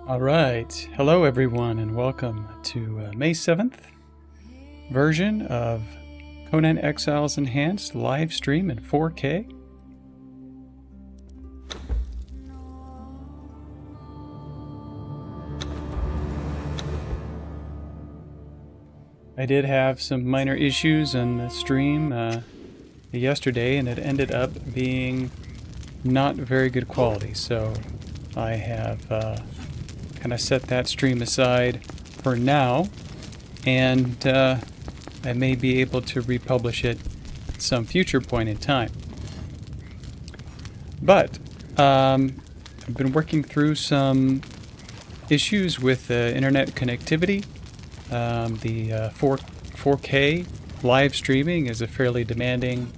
All right. Hello, everyone, and welcome to May 7th version of Conan Exiles Enhanced live stream in 4K. I did have some minor issues on the stream yesterday, and it ended up being not very good quality, so I have kind of set that stream aside for now, and I may be able to republish it at some future point in time. But I've been working through some issues with internet connectivity. The 4K live streaming is a fairly demanding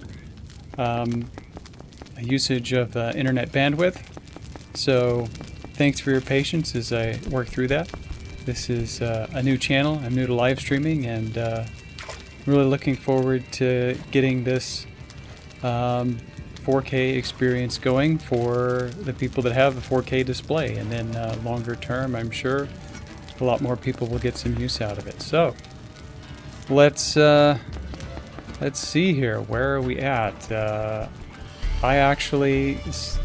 usage of internet bandwidth, so thanks for your patience as I work through that. This is a new channel. I'm new to live streaming, and really looking forward to getting this 4K experience going for the people that have a 4K display, and then longer term, I'm sure a lot more people will get some use out of it. So let's see here. Where are we at? I actually, this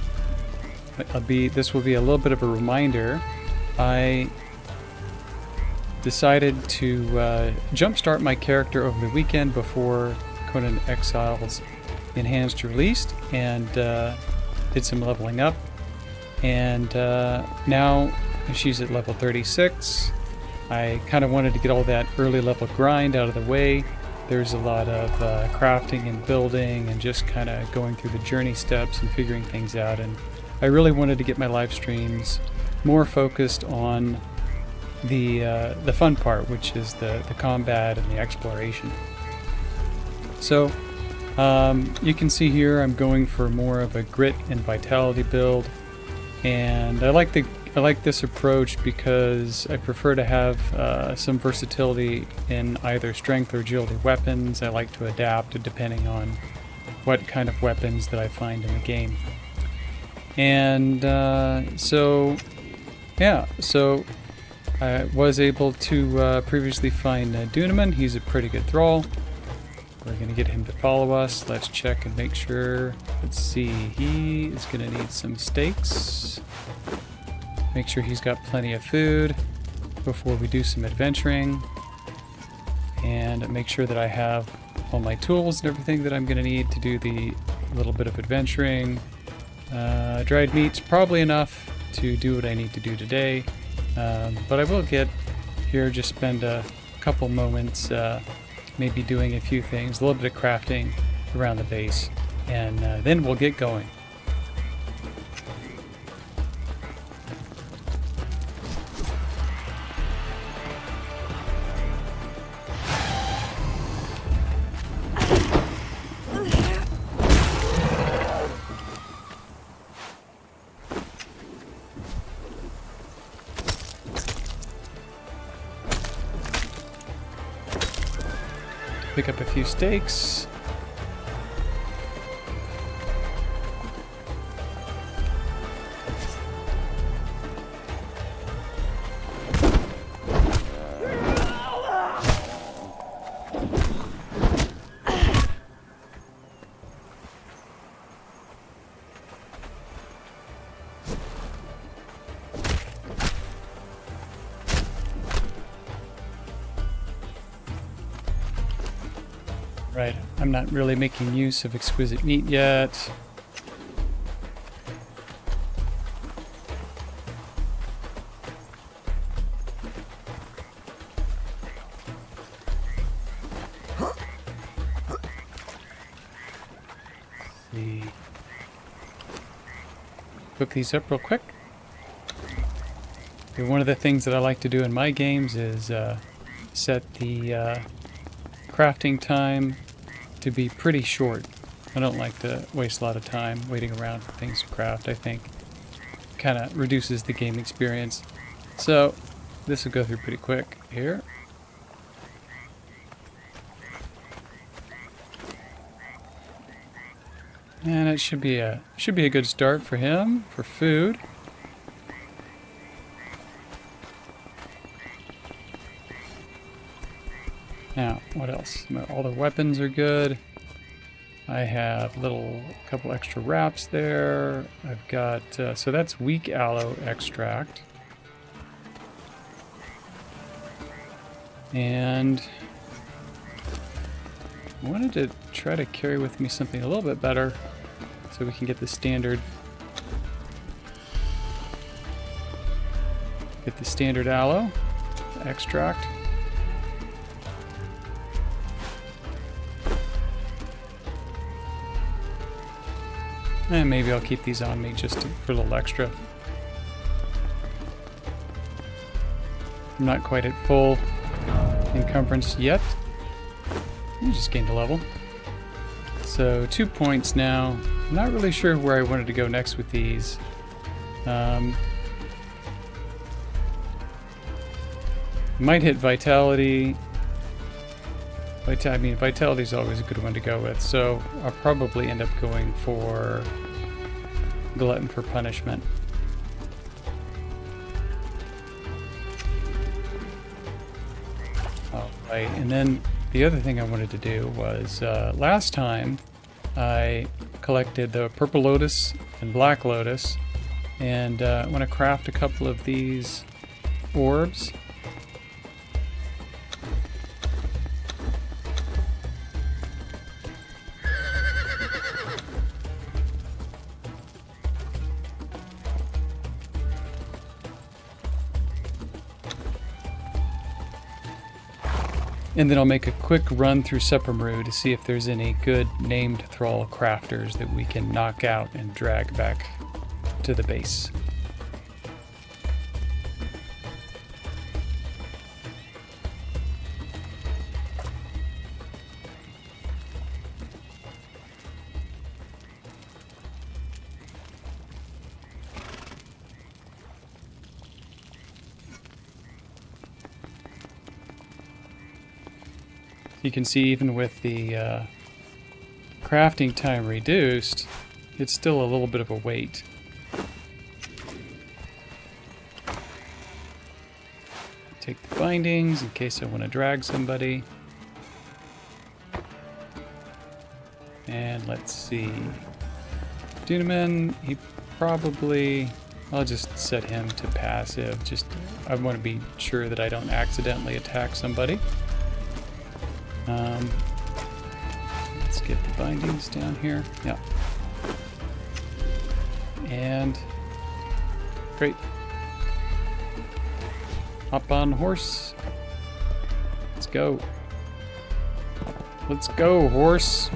will be a little bit of a reminder. I decided to jumpstart my character over the weekend before Conan Exiles Enhanced released, and did some leveling up, and now she's at level 36. I kind of wanted to get all that early level grind out of the way. There's a lot of crafting and building and just kind of going through the journey steps and figuring things out, and I really wanted to get my live streams more focused on the fun part, which is the combat and the exploration. So you can see here I'm going for more of a grit and vitality build, and I like this approach because I prefer to have some versatility in either strength or agility weapons. I like to adapt depending on what kind of weapons that I find in the game. And so I was able to previously find Dunaman. He's a pretty good thrall. We're going to get him to follow us. Let's check and make sure. Let's see. He is going to need some steaks. Make sure he's got plenty of food before we do some adventuring. And make sure that I have all my tools and everything that I'm going to need to do the little bit of adventuring. Dried meat's probably enough to do what I need to do today. But I will get here, just spend a couple moments maybe doing a few things, a little bit of crafting around the base, and then we'll get going. Pick up a few steaks. Right, I'm not really making use of exquisite meat yet. Let's see. Cook these up real quick. Okay, one of the things that I like to do in my games is set the crafting time to be pretty short. I don't like to waste a lot of time waiting around for things to craft. I think kind of reduces the game experience. So this will go through pretty quick here. And it should be a good start for him for food. Now, what else? All the weapons are good. I have couple extra wraps there. I've got, so that's weak aloe extract. And I wanted to try to carry with me something a little bit better so we can get the standard aloe extract. And maybe I'll keep these on me just for a little extra. I'm not quite at full encumbrance yet. I just gained a level. So 2 points now. I'm not really sure where I wanted to go next with these. Might hit vitality. I mean, vitality is always a good one to go with, so I'll probably end up going for glutton for punishment. Alright, and then the other thing I wanted to do was, last time I collected the purple lotus and black lotus, and I want to craft a couple of these orbs. And then I'll make a quick run through Sephiroth to see if there's any good named thrall crafters that we can knock out and drag back to the base. You can see even with the crafting time reduced, it's still a little bit of a wait. Take the bindings in case I want to drag somebody. And let's see. Dunaman, he probably... I'll just set him to passive. I want to be sure that I don't accidentally attack somebody. Let's get the bindings down here. Yeah. And great. Hop on horse. Let's go. Let's go, horse.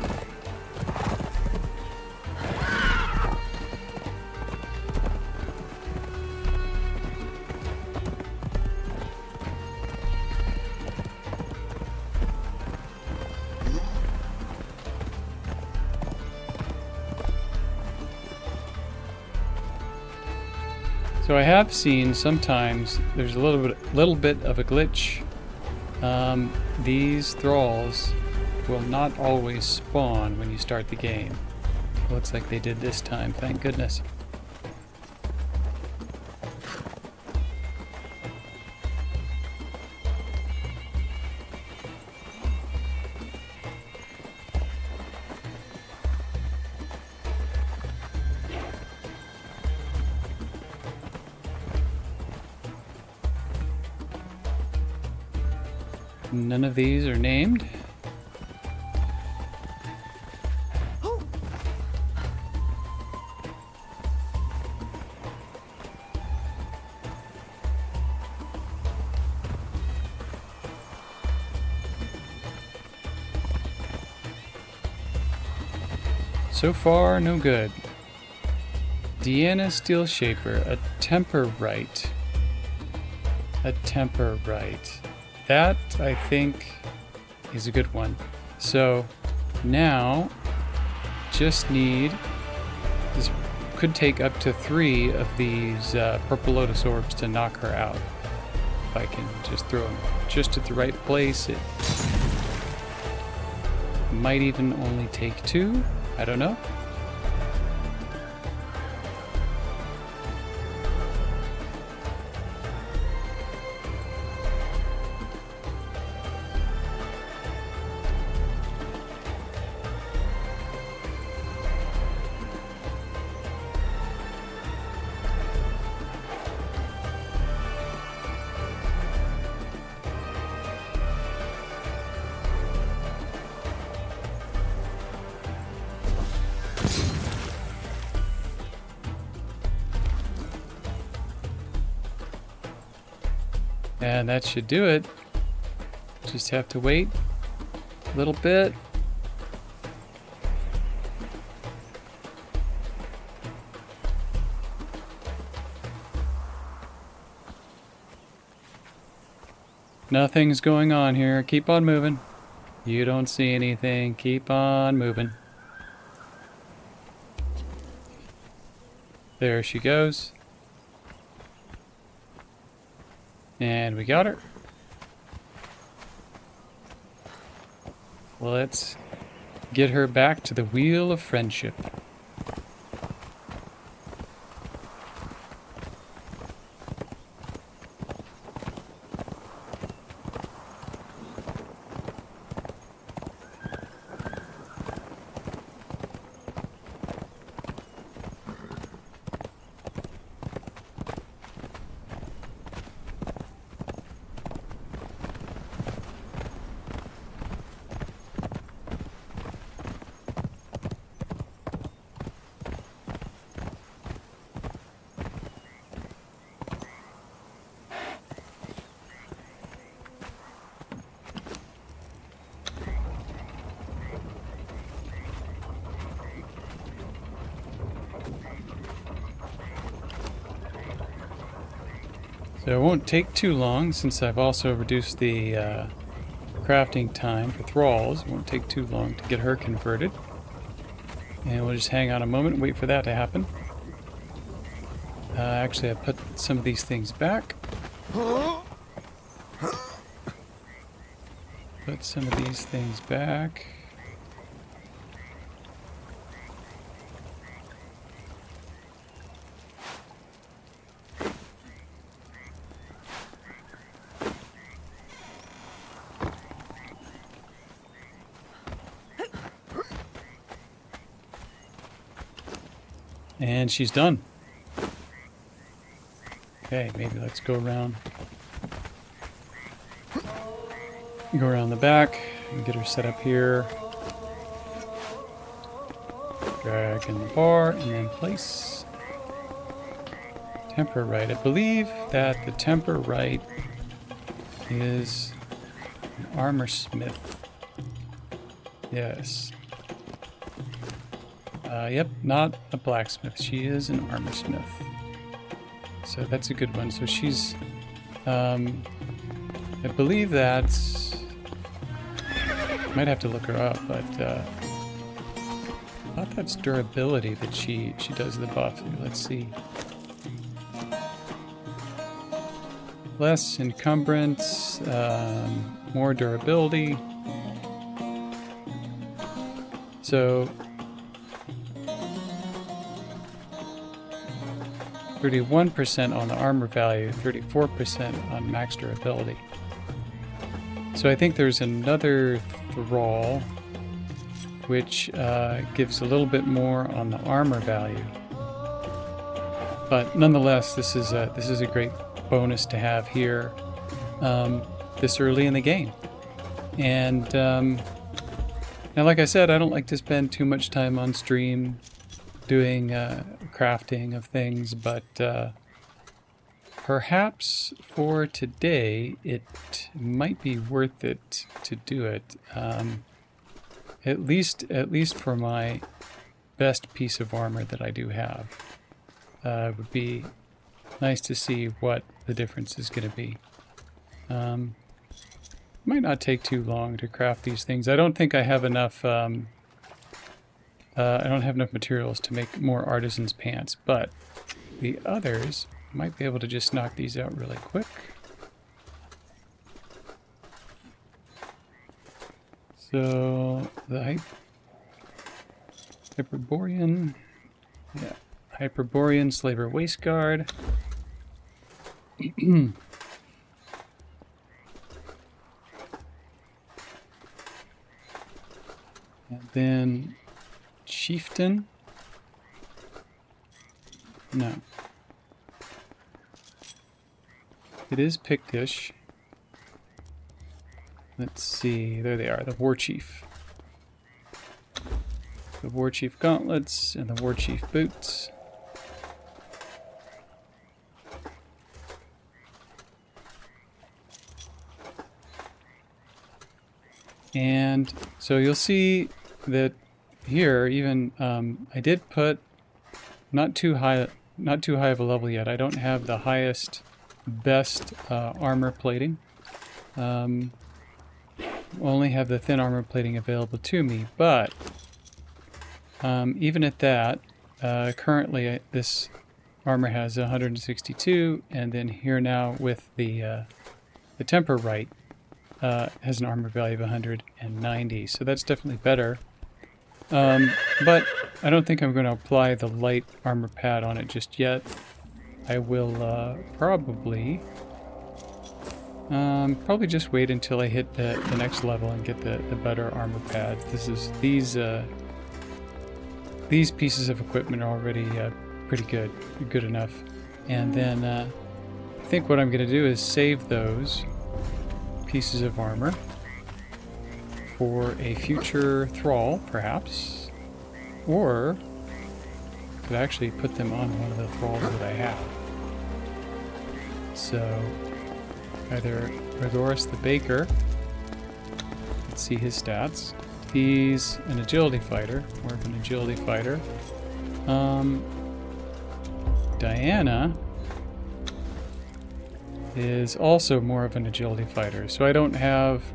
So I have seen sometimes there's a little bit of a glitch. These thralls will not always spawn when you start the game. Looks like they did this time, thank goodness. None of these are named. So far, no good. Deanna Steel Shaper, a Temperite. A Temperite. That, I think, is a good one. So now, just need, this could take up to 3 of these Purple Lotus orbs to knock her out. If I can just throw them just at the right place, it might even only take 2. I don't know. And that should do it. Just have to wait a little bit. Nothing's going on here. Keep on moving. You don't see anything. Keep on moving. There she goes. And we got her. Let's get her back to the Wheel of Friendship. So it won't take too long, since I've also reduced the crafting time for thralls. It won't take too long to get her converted. And we'll just hang on a moment and wait for that to happen. Actually, I put some of these things back. Put some of these things back. And she's done. Okay, maybe let's go around. Go around the back and get her set up here. Drag in the bar and then place. Temper right. I believe that the temper right is an armor smith. Yes. Yep, not a blacksmith. She is an armor smith. So that's a good one. So she's, I believe that's, might have to look her up, but I thought that's durability that she does the buff. Let's see. Less encumbrance, more durability. So 31% on the armor value, 34% on max durability. So I think there's another thrall which gives a little bit more on the armor value. But nonetheless, this is a great bonus to have here this early in the game. And now, like I said, I don't like to spend too much time on stream doing crafting of things, but perhaps for today it might be worth it to do it. At least for my best piece of armor that I do have. It would be nice to see what the difference is going to be. Might not take too long to craft these things. I don't think I have enough. I don't have enough materials to make more artisan's pants, but the others might be able to just knock these out really quick. So the Hyperborean, yeah, Hyperborean Slaver Waistguard. And then Chieftain. No. It is Pictish. Let's see. There they are. The War Chief. The War Chief gauntlets and the War Chief boots. And so you'll see that here, even I did put not too high of a level yet. I don't have the highest, best armor plating. Only have the thin armor plating available to me, but even at that, currently this armor has 162, and then here now with the temper right has an armor value of 190, so that's definitely better. But I don't think I'm going to apply the light armor pad on it just yet. I will probably just wait until I hit the next level and get the better armor pads. These pieces of equipment are already pretty good enough. And then I think what I'm going to do is save those pieces of armor for a future thrall, perhaps, or could actually put them on one of the thralls that I have. So either Redoris the Baker, let's see his stats. He's an agility fighter, more of an agility fighter. Diana is also more of an agility fighter. So I don't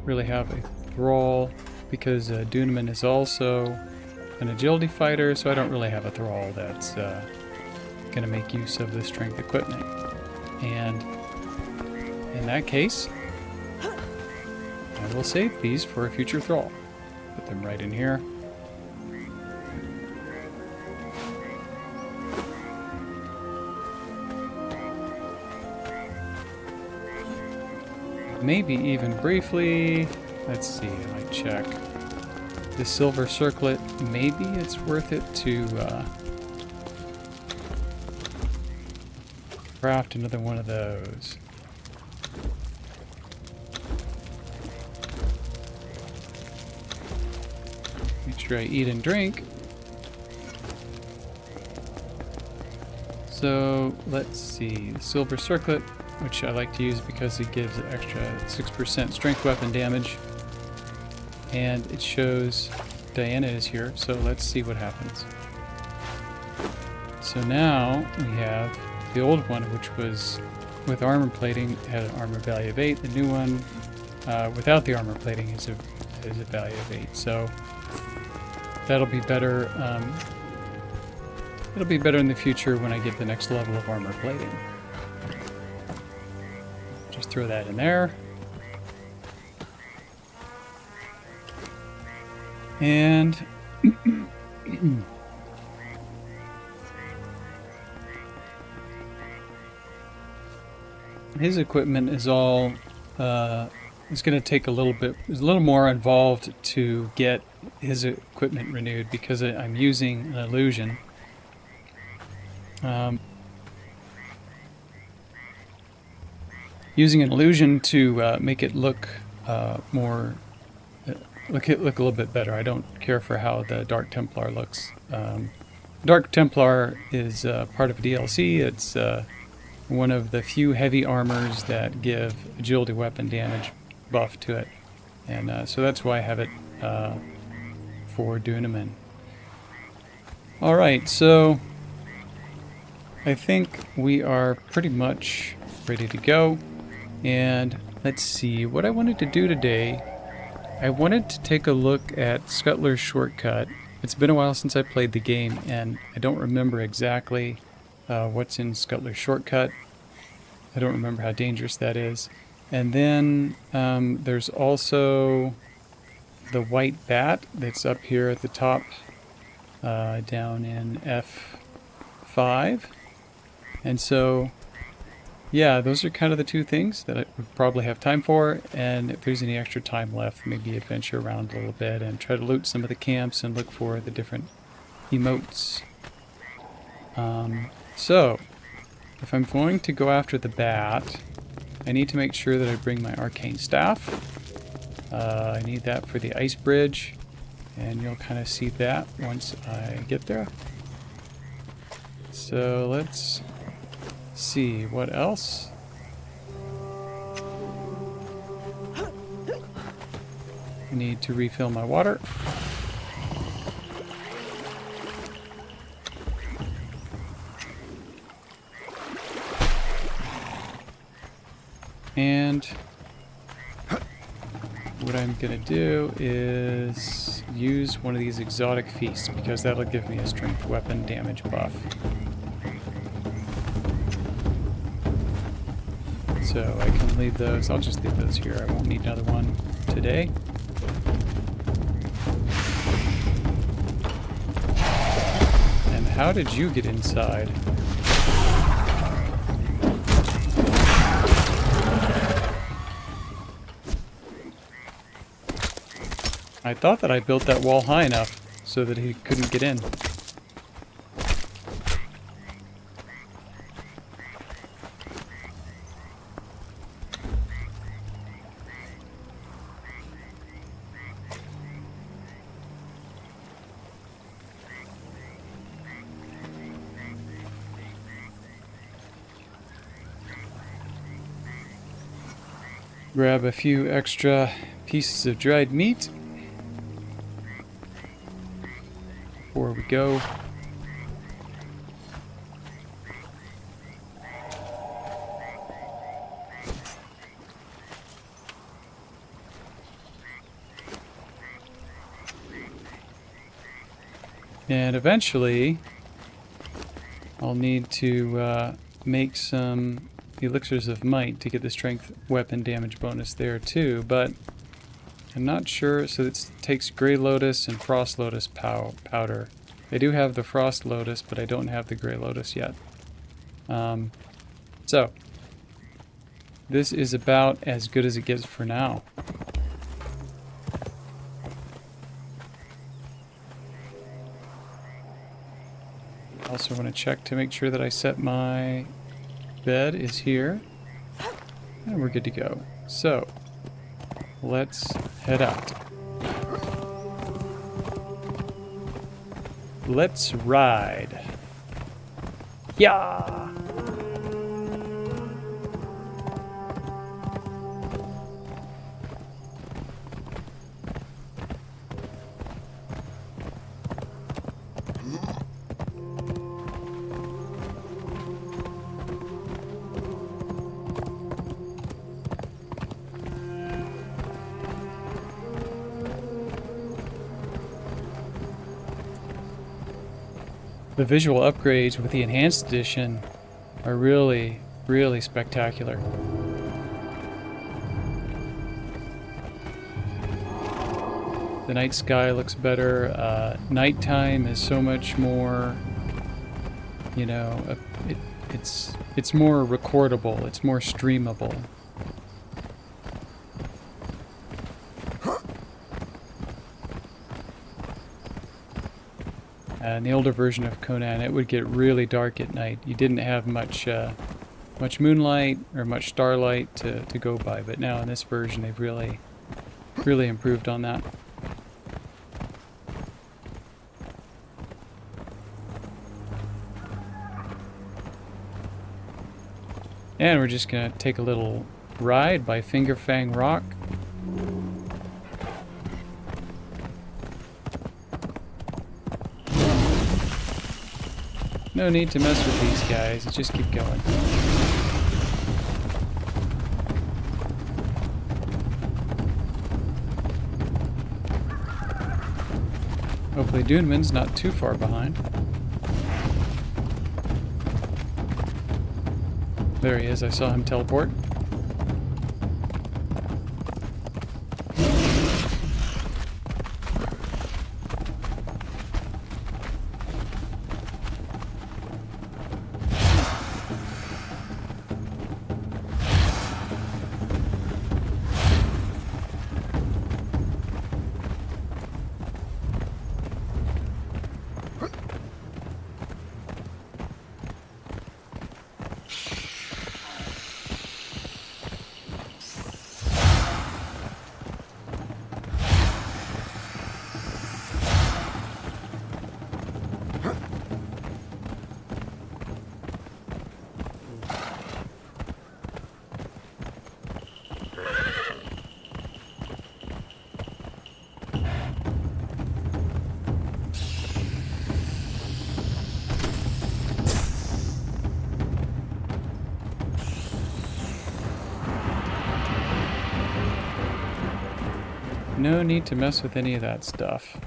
really have a thrall because Duneman is also an agility fighter, so I don't really have a thrall that's going to make use of the strength equipment. And in that case, I will save these for a future thrall. Put them right in here. Maybe even briefly, let's see, I might check. The silver circlet, maybe it's worth it to craft another one of those. Make sure I eat and drink. So let's see, the silver circlet, which I like to use because it gives an extra 6% strength weapon damage. And it shows Diana is here, so let's see what happens. So now we have the old one, which was with armor plating, had an armor value of 8. The new one, without the armor plating, is a value of 8. So that'll be better. It'll be better in the future when I get the next level of armor plating. Just throw that in there. And his equipment is all it's going to take a little more involved to get his equipment renewed because I'm using an illusion. Using an illusion to make it look look a little bit better. I don't care for how the Dark Templar looks. Dark Templar is part of a DLC. It's one of the few heavy armors that give agility weapon damage buff to it, and so that's why I have it for Duneman. Alright, so I think we are pretty much ready to go. And let's see, what I wanted to do today, I wanted to take a look at Scuttler's Shortcut. It's been a while since I played the game, and I don't remember exactly what's in Scuttler's Shortcut. I don't remember how dangerous that is. And then there's also the white bat that's up here at the top, down in F5. And so, yeah, those are kind of the two things that I would probably have time for, and if there's any extra time left, maybe adventure around a little bit and try to loot some of the camps and look for the different emotes. So, if I'm going to go after the bat, I need to make sure that I bring my arcane staff. I need that for the ice bridge, and you'll kind of see that once I get there. So let's see, what need to refill my water. And what I'm gonna do is use one of these exotic feasts because that'll give me a strength weapon damage buff. So I can leave those. I'll just leave those here. I won't need another one today. And how did you get inside? I thought that I built that wall high enough so that he couldn't get in. Grab a few extra pieces of dried meat before we go. And eventually I'll need to make some elixirs of might to get the strength weapon damage bonus there too, but I'm not sure. So it takes Grey Lotus and Frost Lotus powder. I do have the Frost Lotus, but I don't have the Grey Lotus yet. So this is about as good as it gets for now. Also want to check to make sure that I set my bed is here, and we're good to go. So let's head out. Let's ride. Yeah. The visual upgrades with the Enhanced Edition are really, really spectacular. The night sky looks better. Nighttime is so much more, you know, it's more recordable. It's more streamable. In the older version of Conan, it would get really dark at night. You didn't have much moonlight or much starlight to go by, but now in this version they've really improved on that. And we're just going to take a little ride by Finger Fang Rock. No need to mess with these guys, just keep going. Hopefully Duneman's not too far behind. There he is, I saw him teleport. No need to mess with any of that stuff.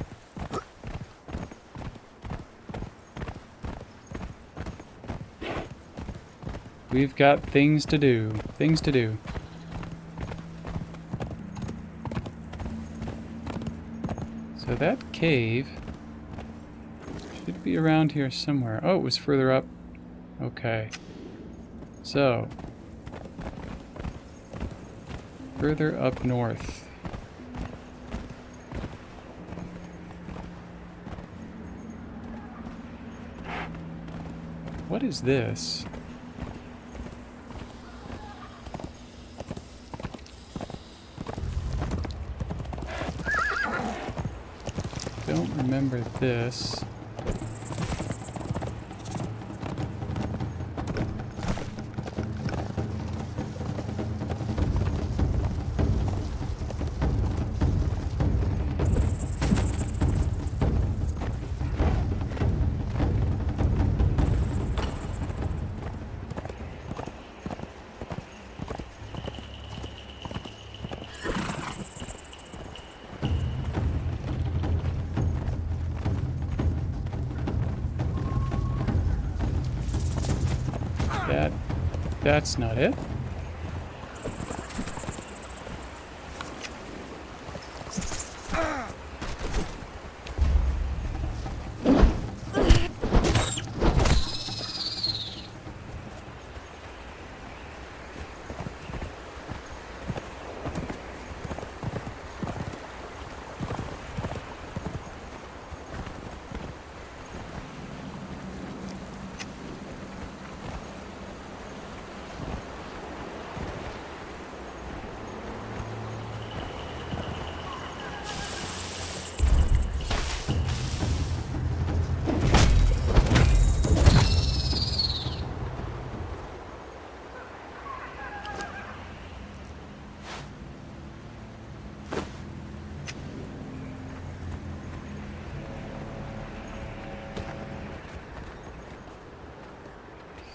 We've got things to do. Things to do. So that cave should be around here somewhere. Oh, it was further up. Okay. So, further up north. What is this? Don't remember this. That's not it.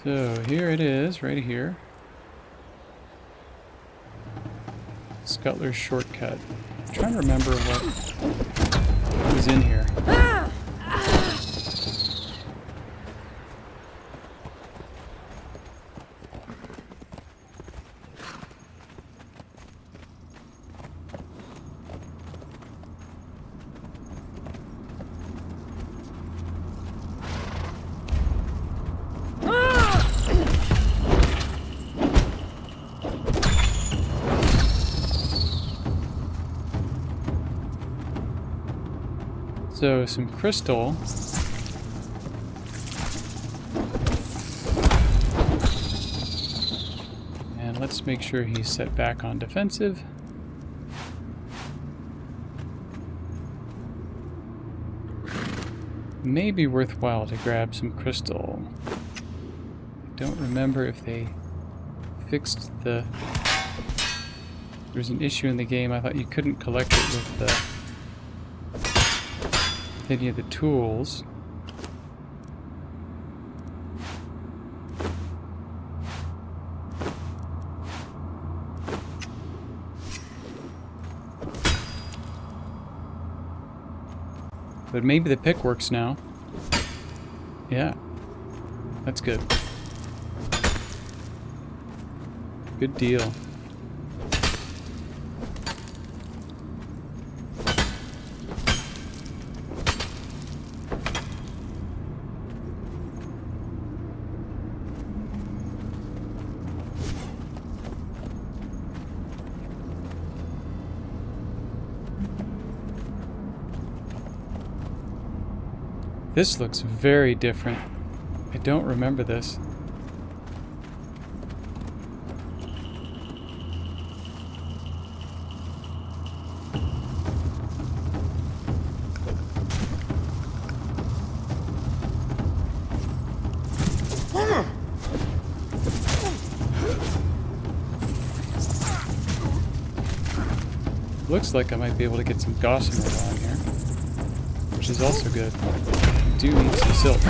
So here it is, right here. Scuttler's shortcut. I'm trying to remember what was in here. So, some crystal. And let's make sure he's set back on defensive. May be worthwhile to grab some crystal. I don't remember if they fixed the... There's an issue in the game. I thought you couldn't collect it with any of the tools. But maybe the pick works now. Yeah. That's good. Good deal. This looks very different. I don't remember this. Looks like I might be able to get some gossamer along here, which is also good. Do need some silk.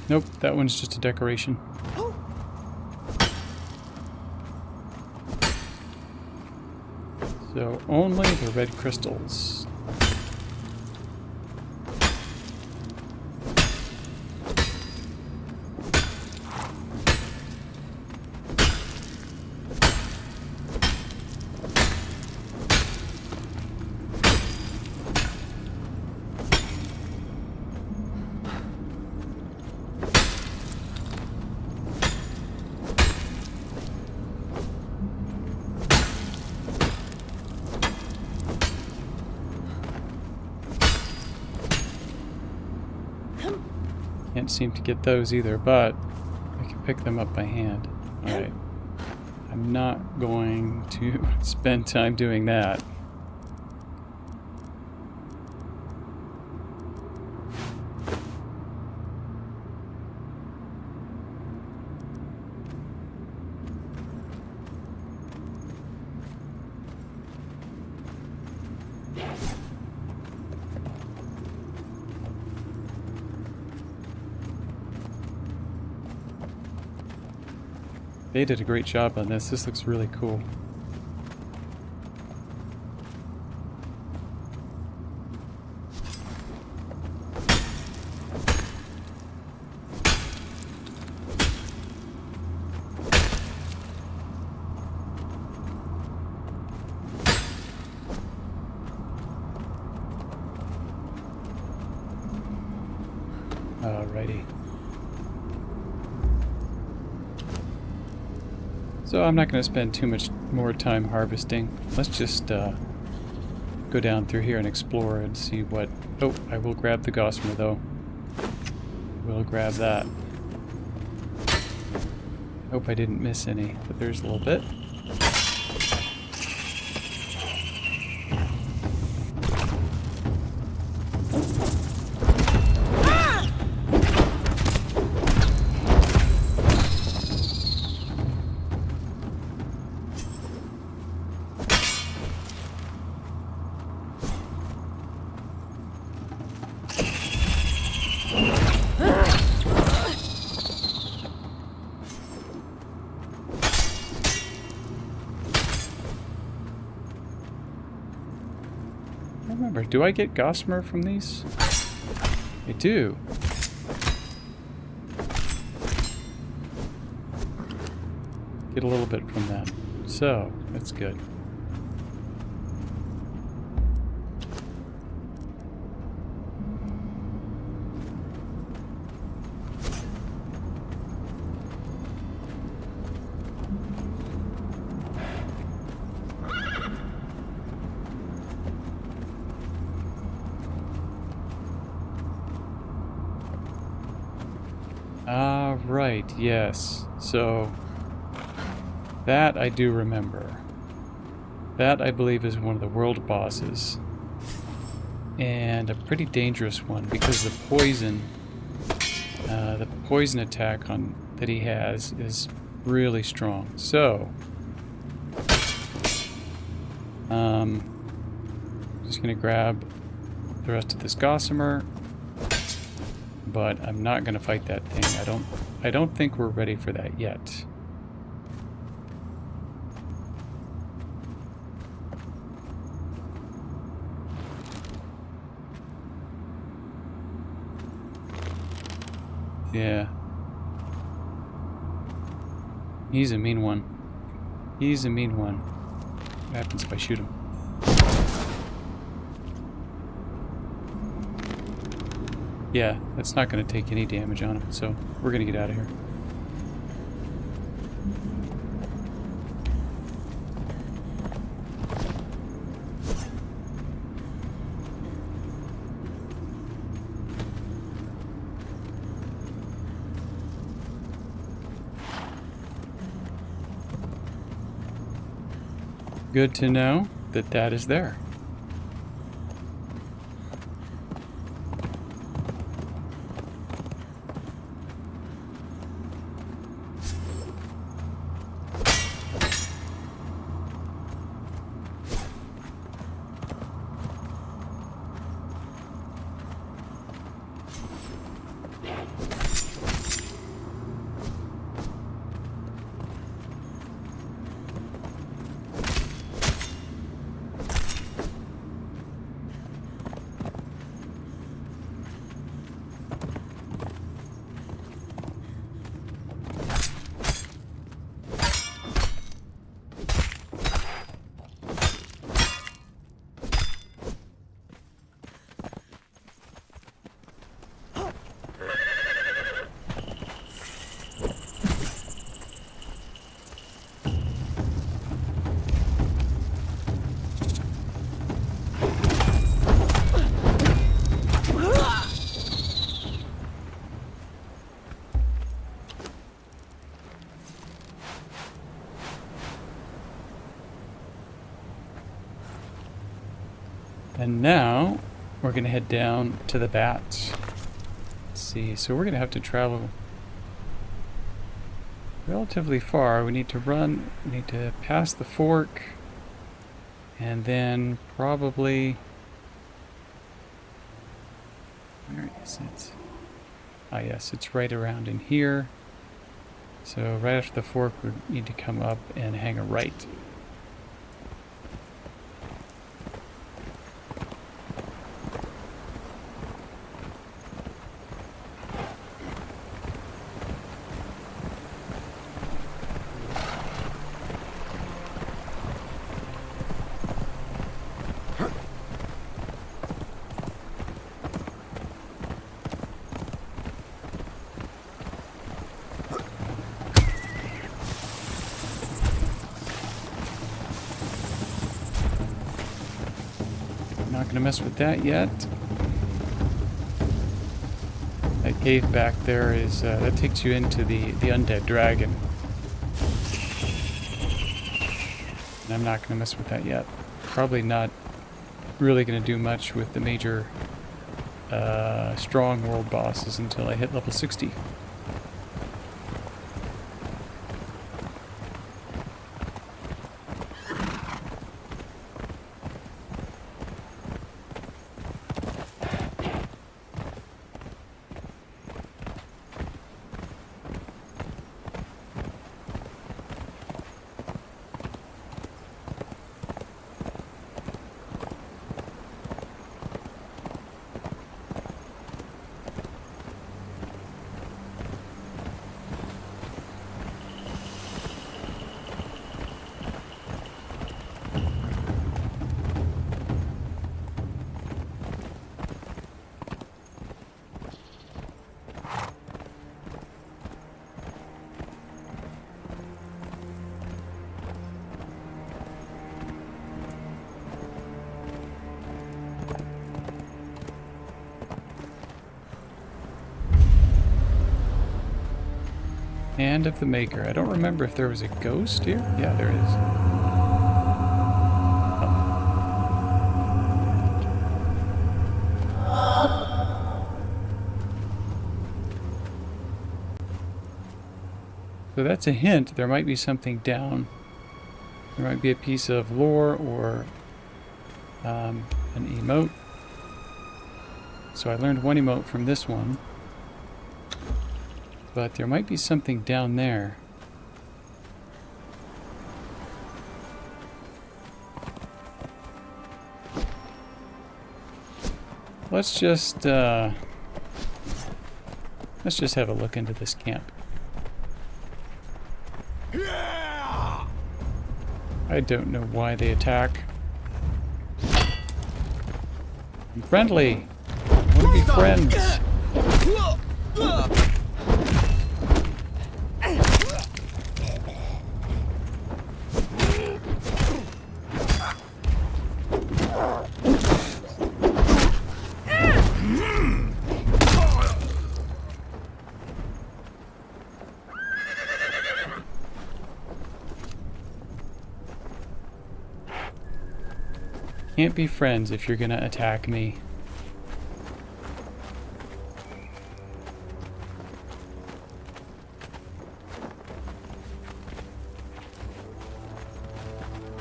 Nope, that one's just a decoration. So only the red crystals. Can't seem to get those either, but I can pick them up by hand. Alright. I'm not going to spend time doing that. They did a great job on this. This looks really cool. Alrighty. So I'm not going to spend too much more time harvesting. Let's just go down through here and explore and see what... Oh, I will grab the gossamer though. We'll grab that. Hope I didn't miss any, but there's a little bit. Remember, do I get gossamer from these? I do. Get a little bit from them. So, that's good. Right, yes. So, that I do remember. That, I believe, is one of the world bosses. And a pretty dangerous one, because the poison attack that he has is really strong. So, just gonna grab the rest of this gossamer. But I'm not going to fight that thing. I don't think we're ready for that yet. Yeah. He's a mean one. He's a mean one. What happens if I shoot him? Yeah, that's not going to take any damage on him, so we're going to get out of here. Good to know that that is there. And now we're going to head down to the bats. Let's see. So we're going to have to travel relatively far. We need to run. We need to pass the fork. And then probably... Where is it? Ah, yes, it's right around in here. So right after the fork, we need to come up and hang a right. Not going to mess with that yet. That cave back there is, that takes you into the undead dragon. And I'm not going to mess with that yet. Probably not really going to do much with the major strong world bosses until I hit level 60. Hand of the Maker. I don't remember if there was a ghost here. Yeah, there is. Oh. So that's a hint. There might be something down. There might be a piece of lore or an emote. So I learned one emote from this one. But there might be something down there. Let's just have a look into this camp. I don't know why they attack. I'm friendly. I want to be friends. Can't be friends if you're gonna attack me.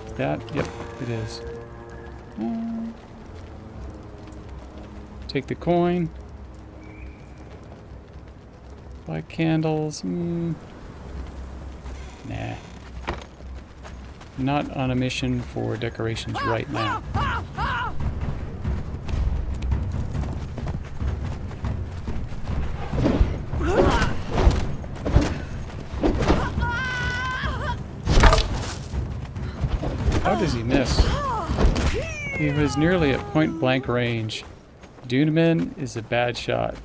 Is that? Yep, it is. Take the coin. Buy candles. Nah. Not on a mission for decorations right now. How does he miss? He was nearly at point blank range. Duneman is a bad shot.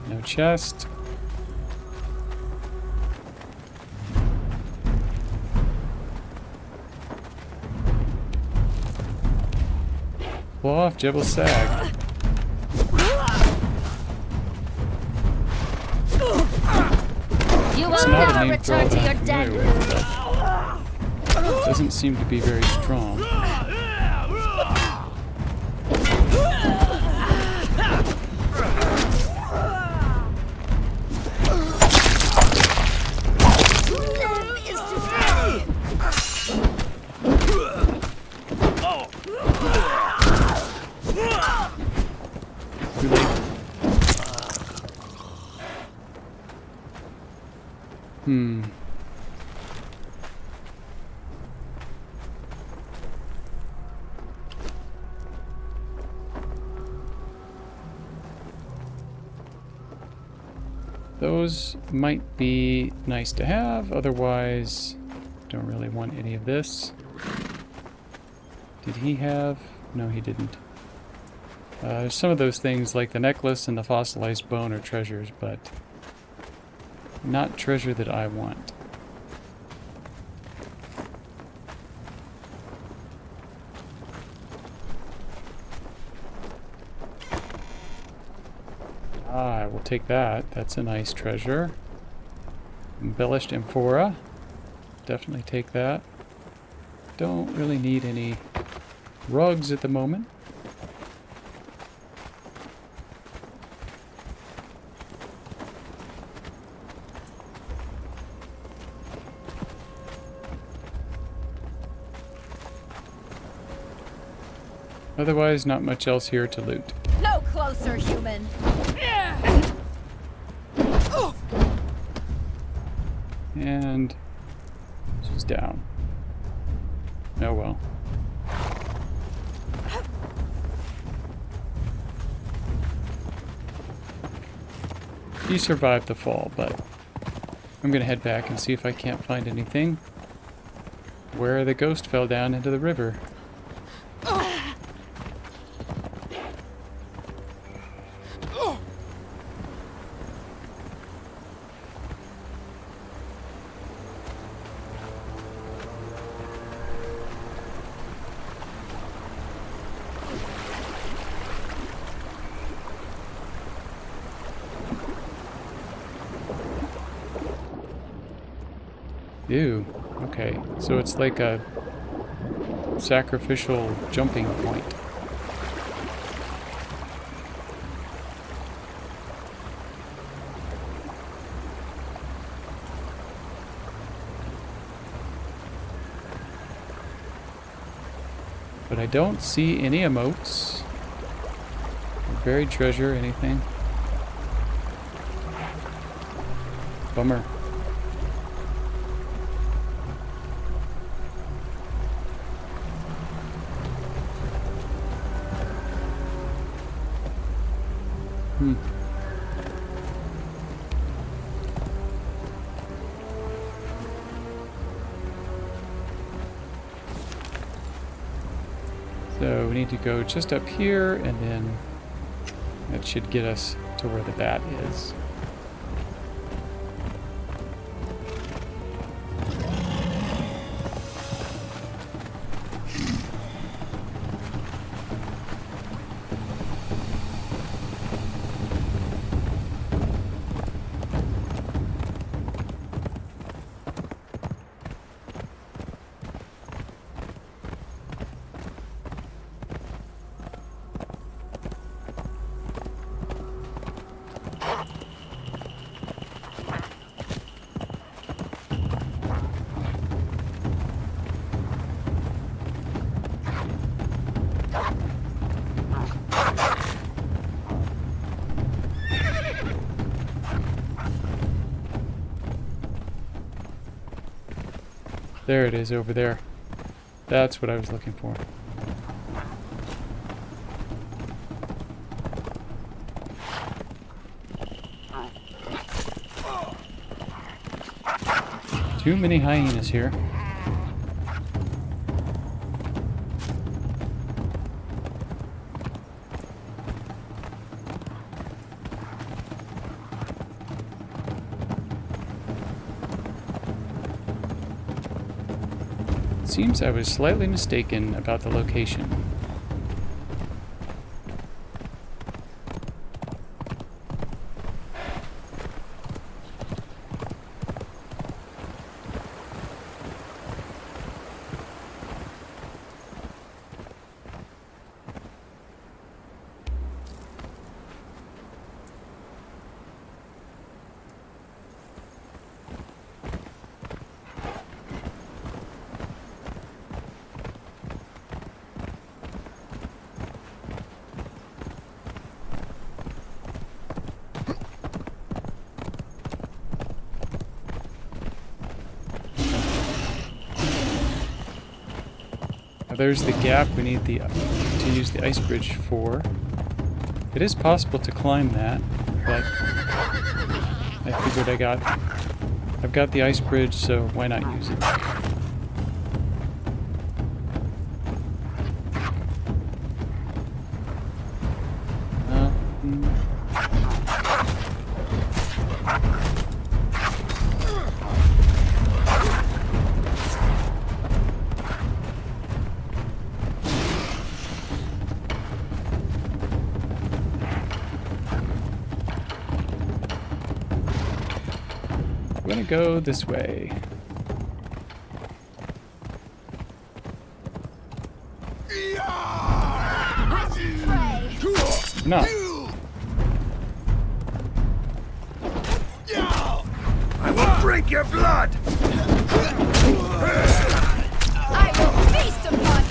No chest. Blow off Jebel Sag. You It's will not a never name for all return to that your I'm dead. familiar with, but Doesn't seem to be very strong. Those might be nice to have, otherwise don't really want any of this. Did he have? No, he didn't. Some of those things like the necklace and the fossilized bone are treasures, but not treasure that I want. I will take that. That's a nice treasure. Embellished amphora. Definitely take that. Don't really need any rugs at the moment. Otherwise, not much else here to loot. No closer, human. And she's down. Oh well. He survived the fall, but I'm gonna head back and see if I can't find anything where the ghost fell down into the river. Ew. Okay, so it's like a sacrificial jumping point. But I don't see any emotes. Or buried treasure, anything. Bummer. So we need to go just up here, and then that should get us to where the bat is. There it is over there. That's what I was looking for. Too many hyenas here. Seems I was slightly mistaken about the location. there's the gap we need to use the ice bridge for. It is possible to climb that, but I figured I've got the ice bridge, so why not use it? I'm gonna go this way. No. I will drink your blood! I will feast upon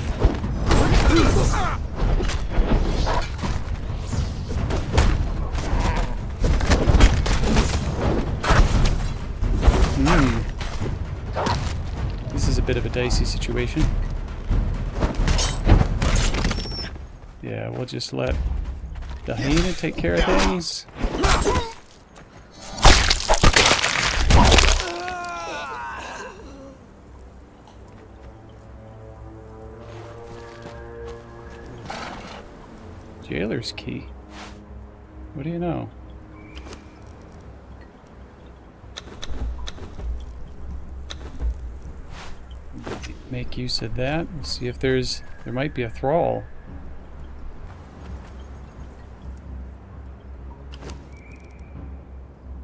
This is a bit of a dicey situation. Yeah, we'll just let the hyena take care of things. Jailer's key. What do you know? Make use of that. We'll see if there might be a thrall.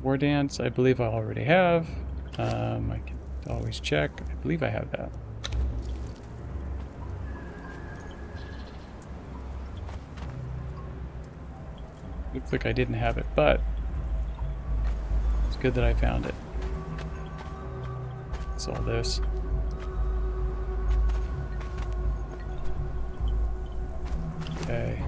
War dance, I believe I already have. I can always check. I believe I have that. Looks like I didn't have it, but it's good that I found it. What's all this? Okay.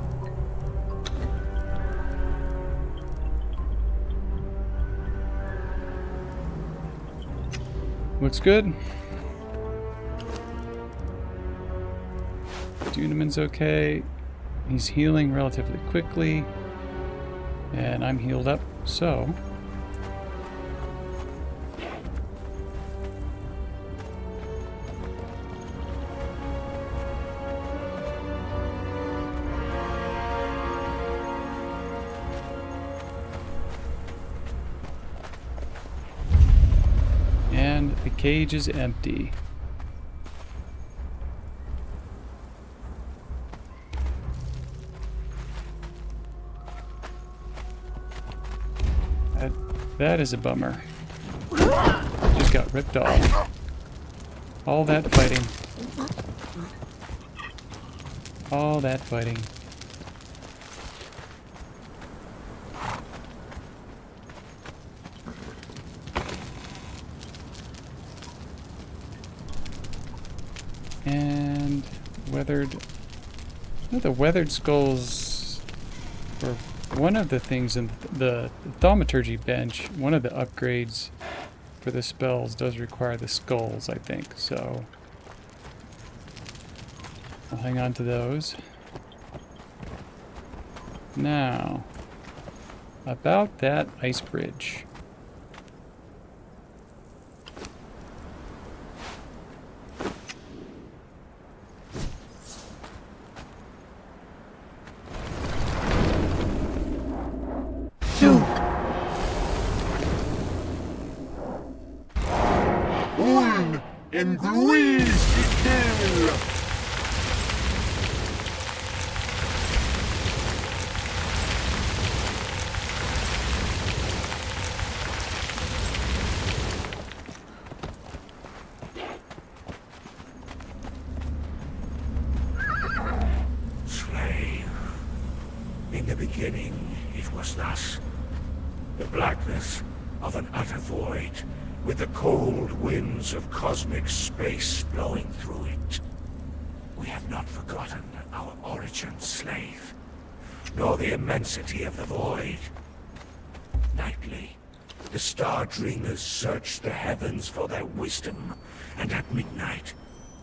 Looks good. Duneman's okay. He's healing relatively quickly. And I'm healed up, so... And the cage is empty. That is a bummer. Just got ripped off. All that fighting. All that fighting. And weathered. No, the weathered skulls were one of the things in the thaumaturgy bench. One of the upgrades for the spells does require the skulls, I think. So I'll hang on to those. Now, about that ice bridge. In Greece to kill! Slave, in the beginning it was thus. The blackness of an utter void, with the cold winds of cosmic space blowing through it. We have not forgotten our origin, slave, nor the immensity of the void. Nightly, the star dreamers search the heavens for their wisdom, and at midnight,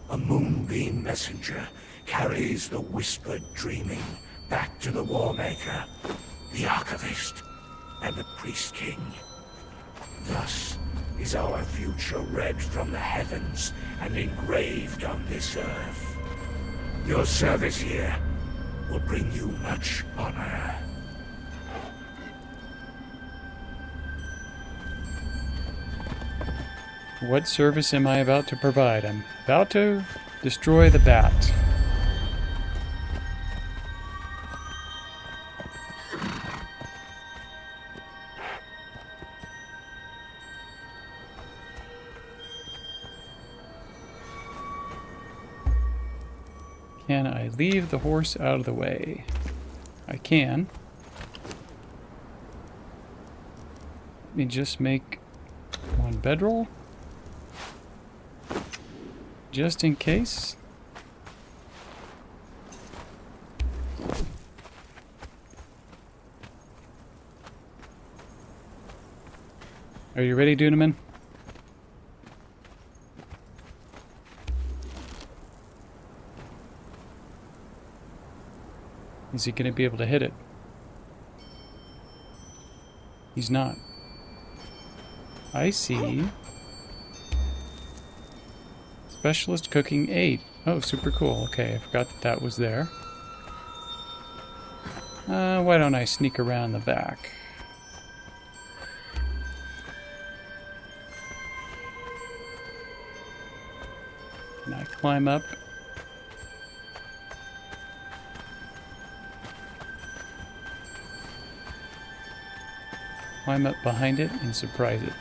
A moonbeam messenger carries the whispered dreaming back to the Warmaker, the Archivist, and the Priest King. Thus is our future read from the heavens and engraved on this earth. Your service here will bring you much honor. What service am I about to provide? I'm about to destroy the bat. Can I leave the horse out of the way? I can. Let me just make one bedroll. Just in case. Are you ready, Duneman? Is he going to be able to hit it? He's not. I see. Specialist cooking 8. Oh, super cool. Okay, I forgot that that was there. Why don't I sneak around the back? Can I climb up? Climb up behind it and surprise it.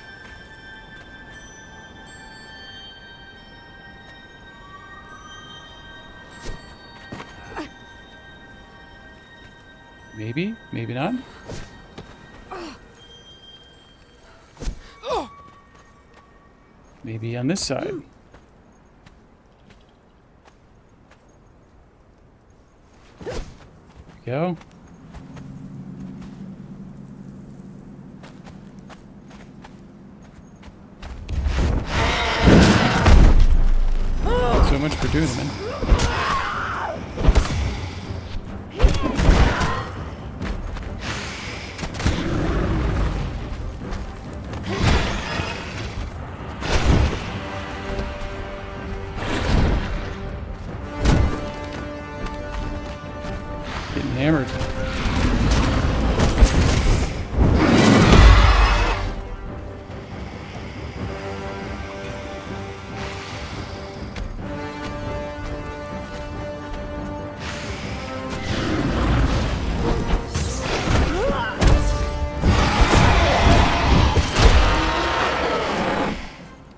Maybe, maybe not. Maybe on this side. There we go. So much for Duneman. Getting hammered.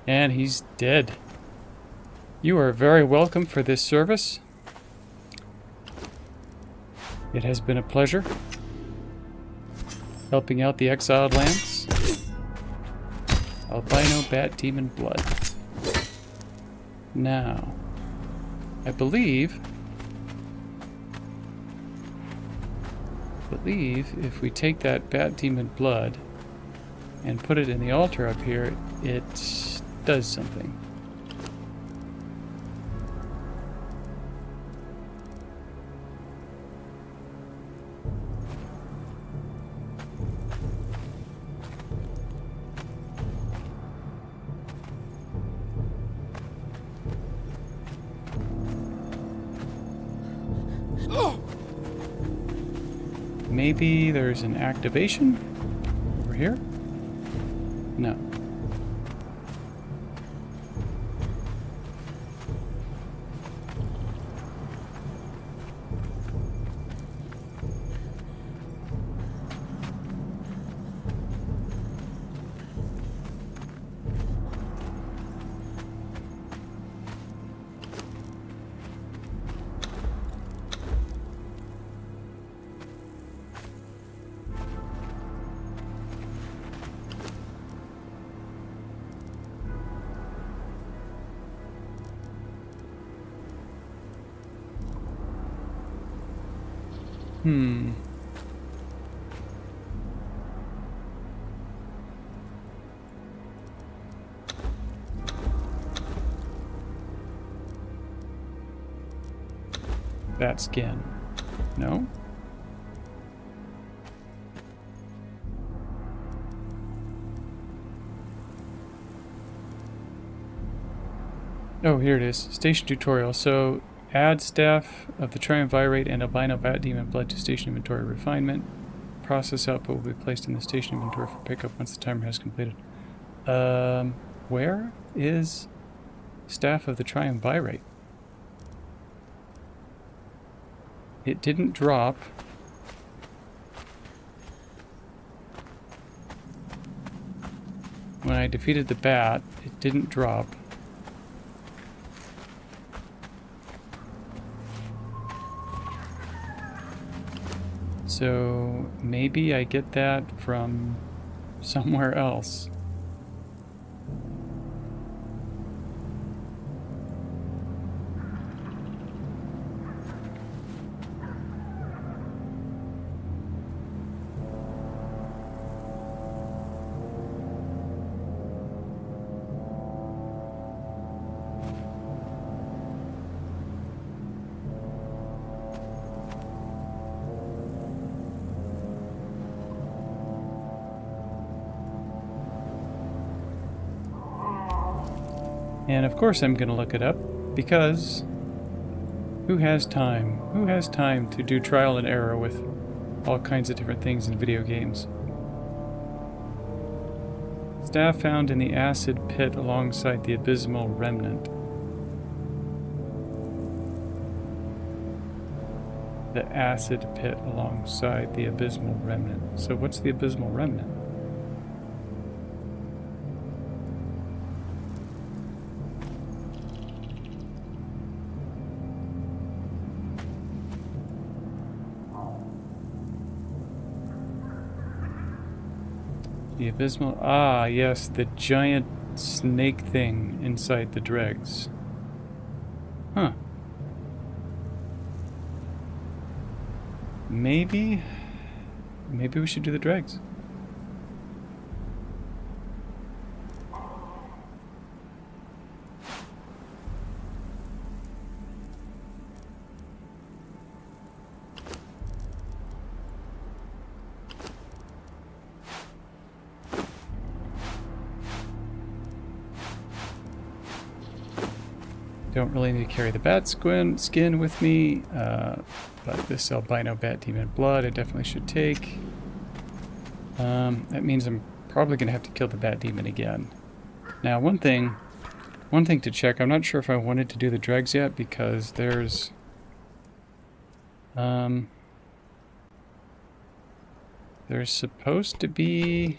And he's dead. You are very welcome for this service. It has been a pleasure helping out the exiled lands. Albino bat demon blood. Now, I believe if we take that bat demon blood and put it in the altar up here, it does something. Maybe there's an activation over here? No. bat skin. No? Oh, here it is. Station tutorial. So, add staff of the triumvirate and albino bat demon blood to station inventory refinement. Process output will be placed in the station inventory for pickup once the timer has completed. Where is staff of the triumvirate? It didn't drop. When I defeated the bat, it didn't drop. So maybe I get that from somewhere else. And of course I'm going to look it up, because who has time? Who has time to do trial and error with all kinds of different things in video games? Staff found in the acid pit alongside the abysmal remnant. The acid pit alongside the abysmal remnant. So what's the abysmal remnant? The abysmal... Ah, yes, the giant snake thing inside the dregs. Huh. Maybe we should do the dregs. Don't really need to carry the bat skin with me, but this albino bat demon blood I definitely should take. That means I'm probably going to have to kill the bat demon again. Now, one thing to check. I'm not sure if I wanted to do the dregs yet, because there's supposed to be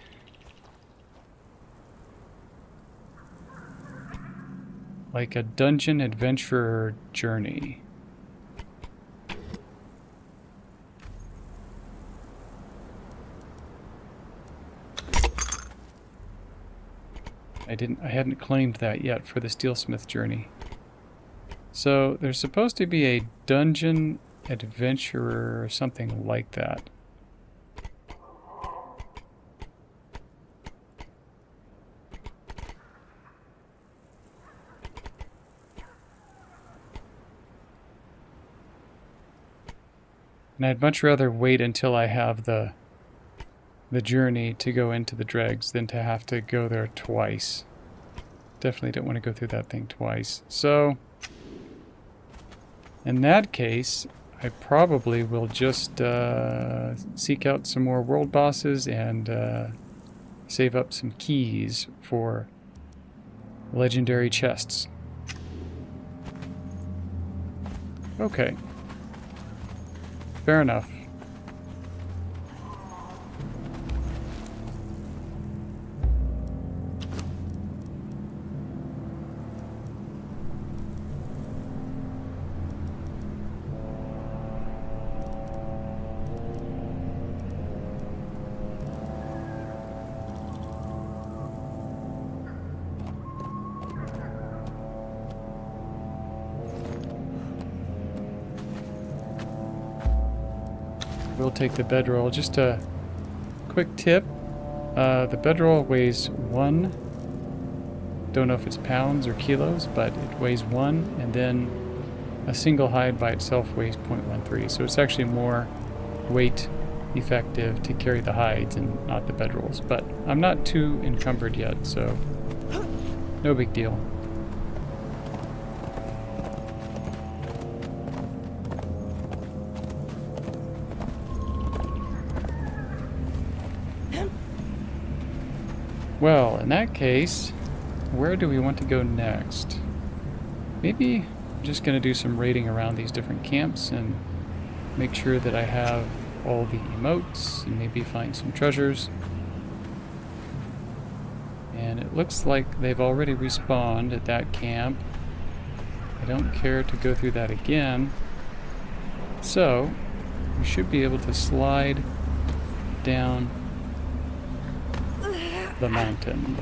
like a dungeon adventurer journey. I hadn't claimed that yet for the Steelsmith journey. So there's supposed to be a dungeon adventurer or something like that. And I'd much rather wait until I have the journey to go into the dregs than to have to go there twice. Definitely don't want to go through that thing twice. So, in that case, I probably will just seek out some more world bosses and save up some keys for legendary chests. Okay. Fair enough. We'll take the bedroll. Just a quick tip. The bedroll weighs 1. Don't know if it's pounds or kilos, but it weighs 1. And then A single hide by itself weighs 0.13, so it's actually more weight effective to carry the hides and not the bedrolls. But I'm not too encumbered yet, so no big deal. Well, in that case, where do we want to go next? Maybe I'm just going to do some raiding around these different camps and make sure that I have all the emotes and maybe find some treasures. And it looks like they've already respawned at that camp. I don't care to go through that again. So, we should be able to slide down the mountain.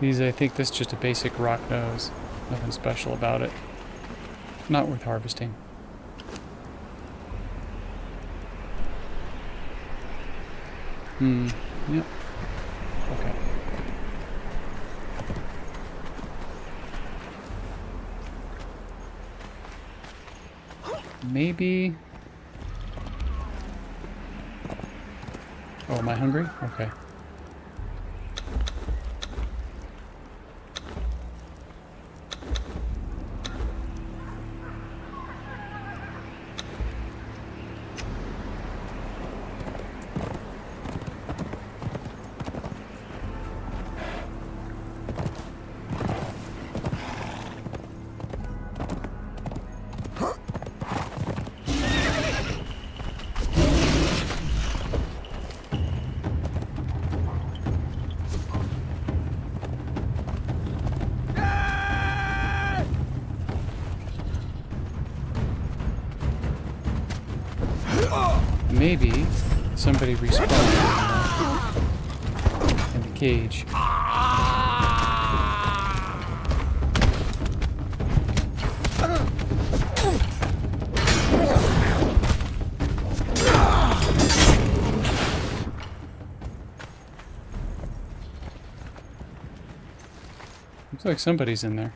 These, I think this is just a basic rock nose. Nothing special about it. Not worth harvesting. Yep. Okay. Maybe... Oh, am I hungry? Okay. Maybe somebody respawned in the cage. Looks like somebody's in there.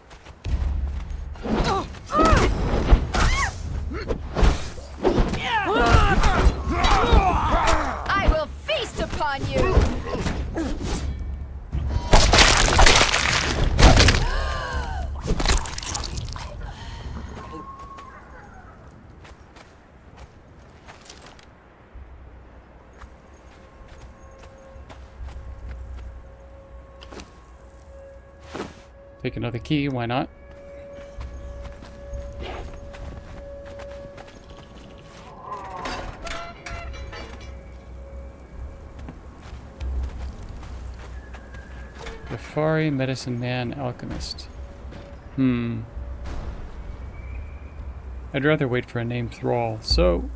Take another key, why not? Jafari, Medicine Man, Alchemist. I'd rather wait for a named thrall, so...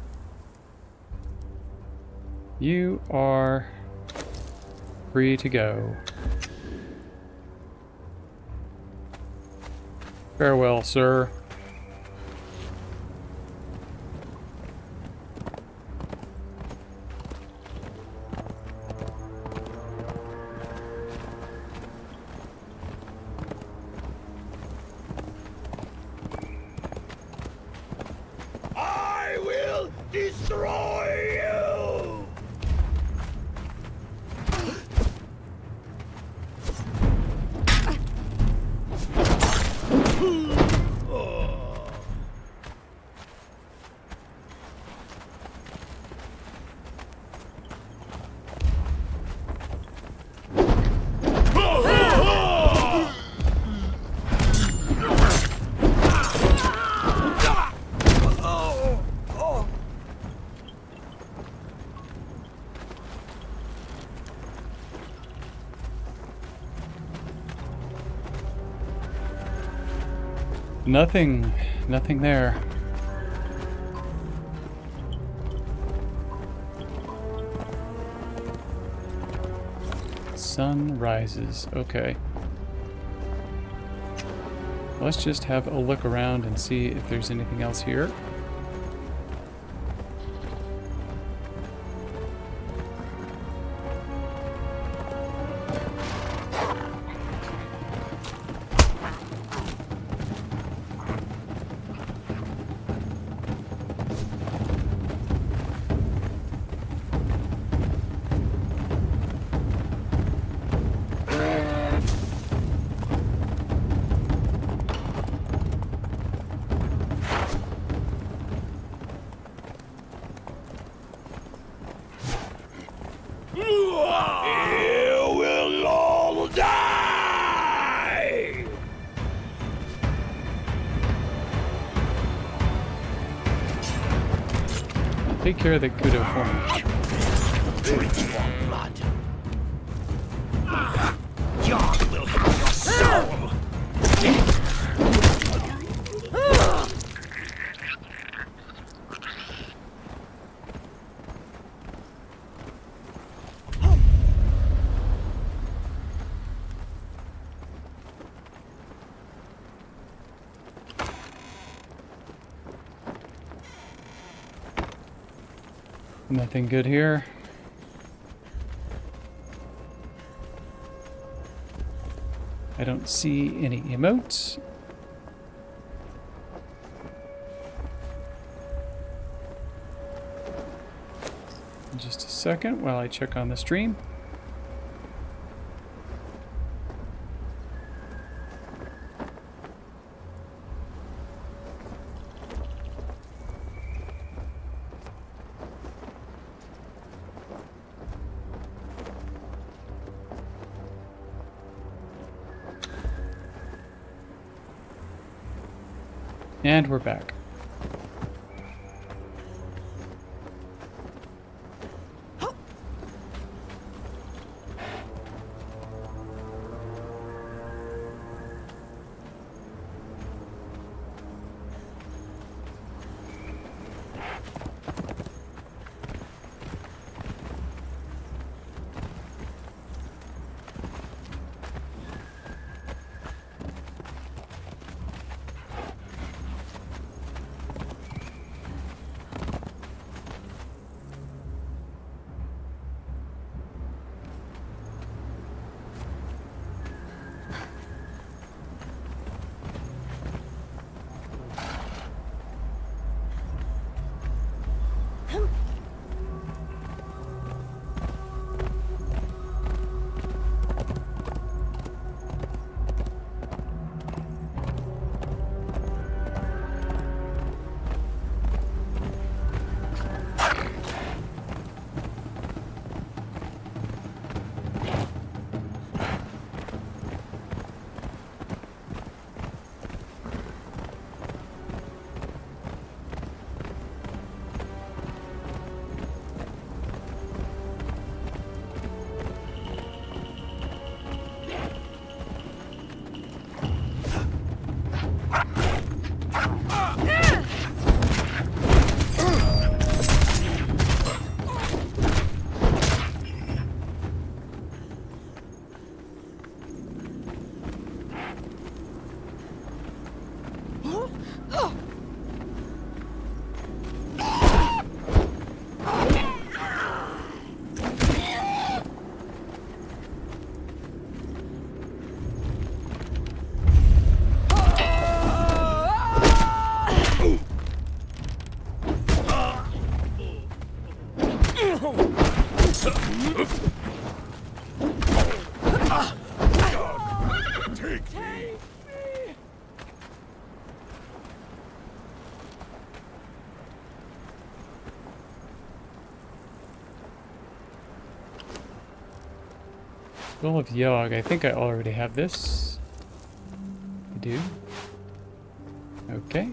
You are free to go. Farewell, sir. I will destroy you! Nothing there. Sun rises. Okay. Let's just have a look around and see if there's anything else here. Take care of the kudo for me. Drink your blood. Yard will have your soul. Nothing good here. I don't see any emotes. Just a second while I check on the stream. And we're back. Will of Yog. I think I already have this. I do. Okay.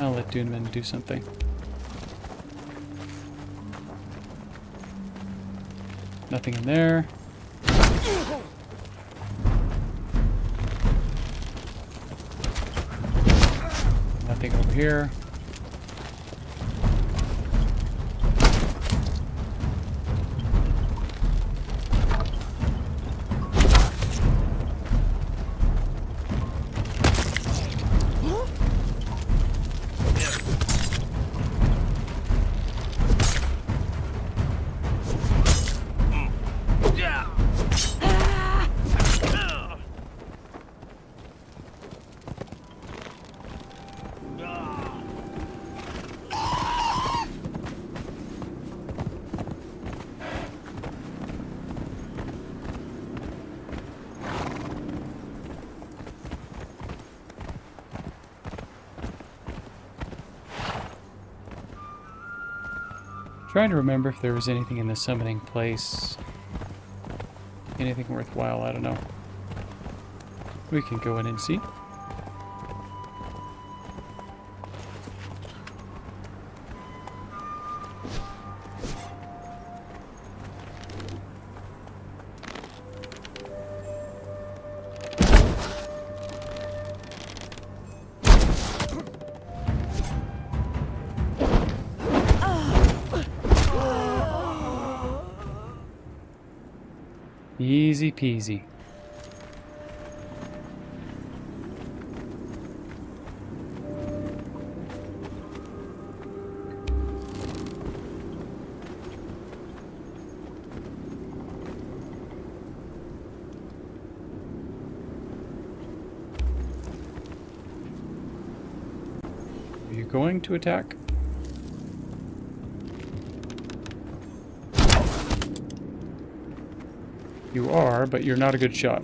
I'll let Doonman do something. Nothing in there. here. Trying to remember if there was anything in the summoning place. Anything worthwhile, I don't know. We can go in and see. Easy peasy. Are you going to attack? You are, but you're not a good shot.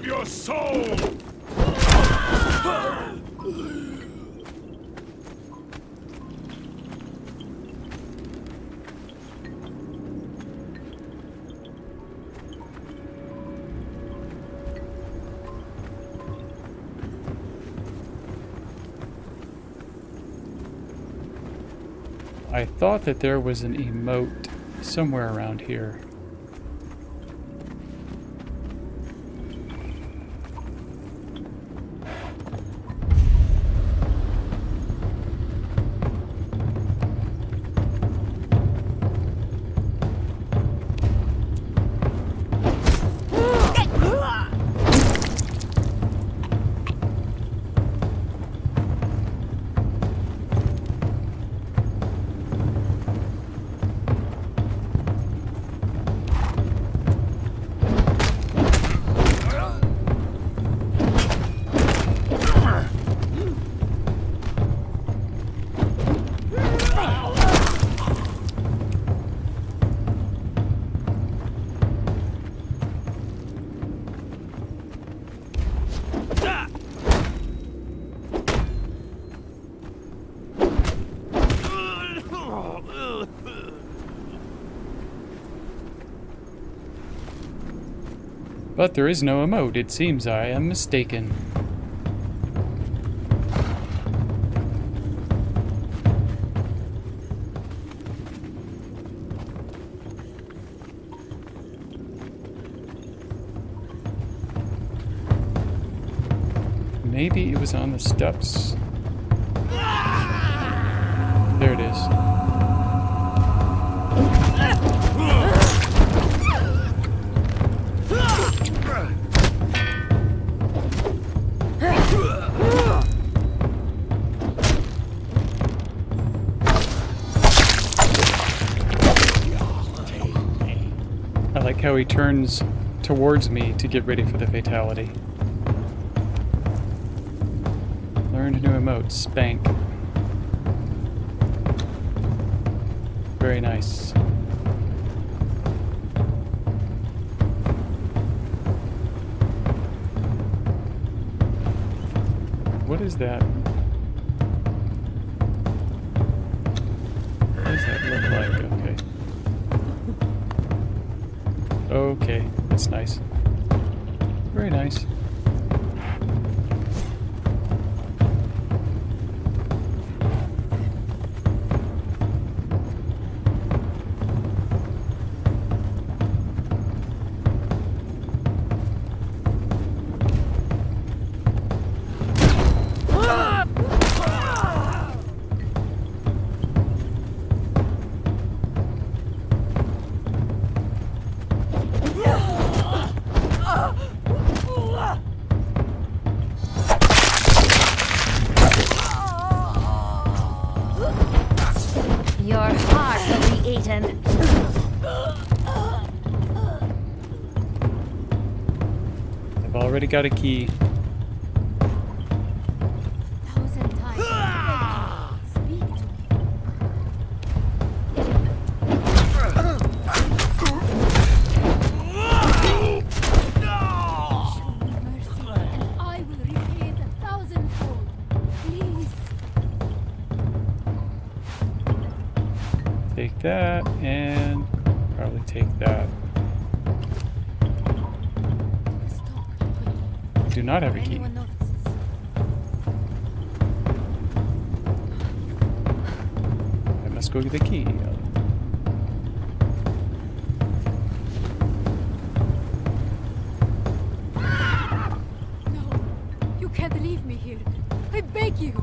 Your soul! I thought that there was an emote somewhere around here. But there is no emote. It seems I am mistaken. Maybe it was on the steps. There it is. I like how he turns towards me to get ready for the fatality. Learned new emote, spank. Very nice. What is that? What does that look like? Okay. Okay, that's nice. Very nice. Your heart will be eaten. I've already got a key. Thousand times. Speak to me. Show me mercy, and I will repay it 1,000-fold. Please. Take that, and probably take that. Stop quickly. Do not have a key. Anyone notices? I must go get the key. No, you can't leave me here. I beg you.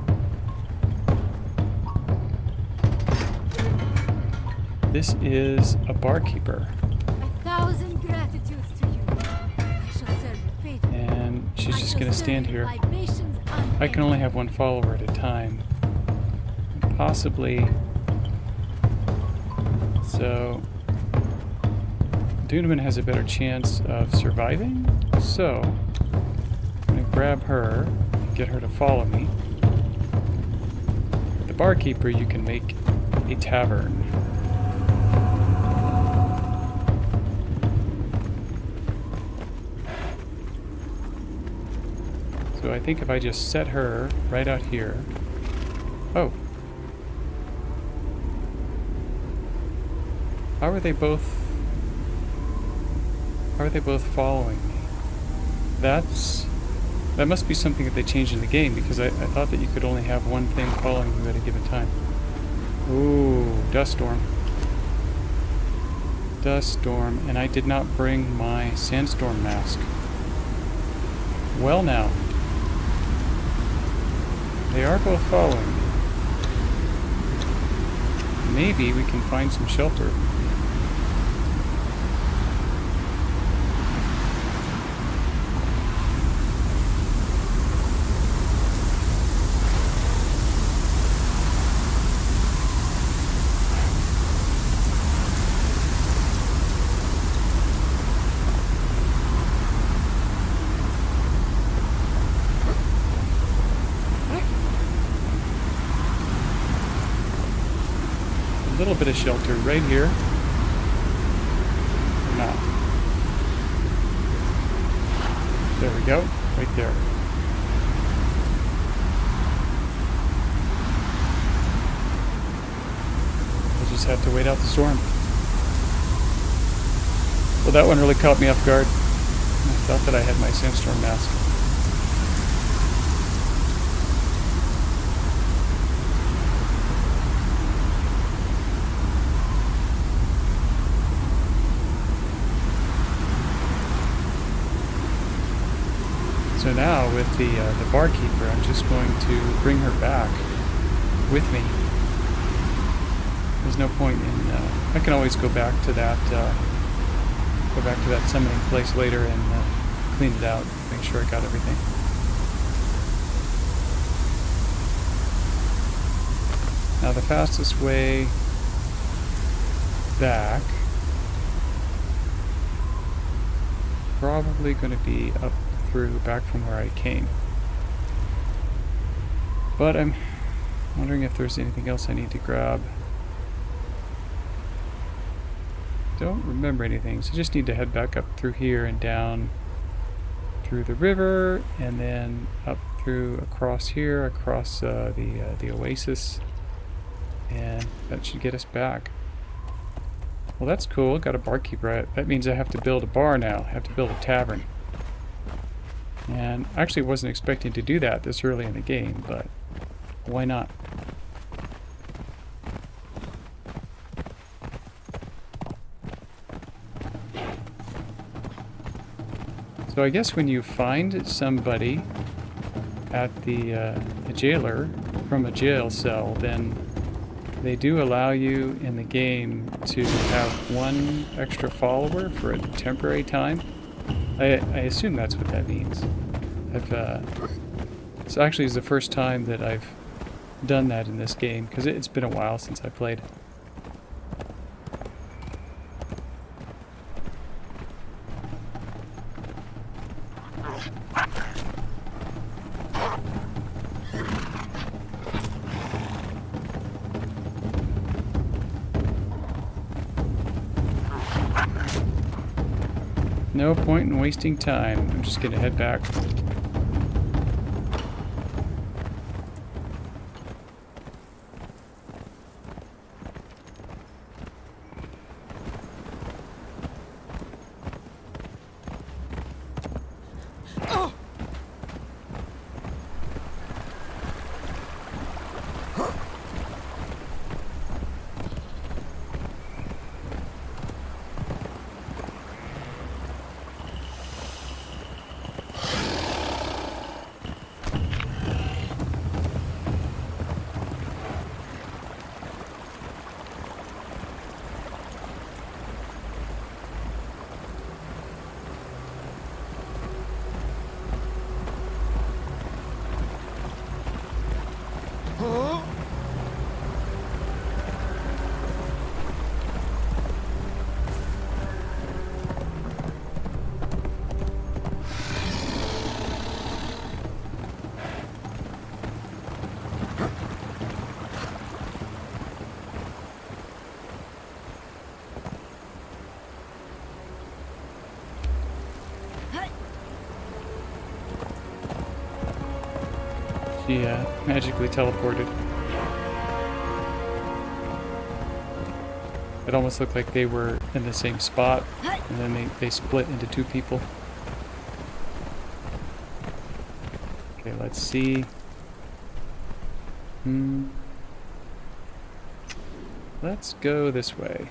This is a barkeeper, 1,000 gratitudes to you. I shall serve you faithfully. and she's I just shall gonna serve stand you here. libations I can only have one follower at a time. Possibly. So, Duneman has a better chance of surviving. So, I'm gonna grab her and get her to follow me. With the barkeeper, you can make a tavern. So I think if I just set her right out here. Oh. How are they both following me? That must be something that they changed in the game, because I thought that you could only have one thing following you at a given time. Ooh, dust storm. Dust storm, and I did not bring my sandstorm mask. Well now. They are both following me. Maybe we can find some shelter. A little bit of shelter right here. Or not. There we go. Right there. We'll just have to wait out the storm. Well, that one really caught me off guard. I thought that I had my sandstorm mask. So now with the barkeeper, I'm just going to bring her back with me. There's no point in. I can always go back to that summoning place later and clean it out, make sure I got everything. Now the fastest way back probably going to be up through back from where I came. But I'm wondering if there's anything else I need to grab. Don't remember anything, so just need to head back up through here and down through the river, and then up through across here, across the oasis, And that should get us back. Well, that's cool. Got a barkeeper. That means I have to build a bar now. I have to build a tavern. And I actually wasn't expecting to do that this early in the game, but why not? So I guess when you find somebody at the jailer from a jail cell, then they do allow you in the game to have one extra follower for a temporary time. I assume that's what that means. So actually it's the first time that I've done that in this game, because it's been a while since I played. No point in wasting time. I'm just gonna head back. She magically teleported. It almost looked like they were in the same spot, and then they split into two people. Okay, let's see. Let's go this way.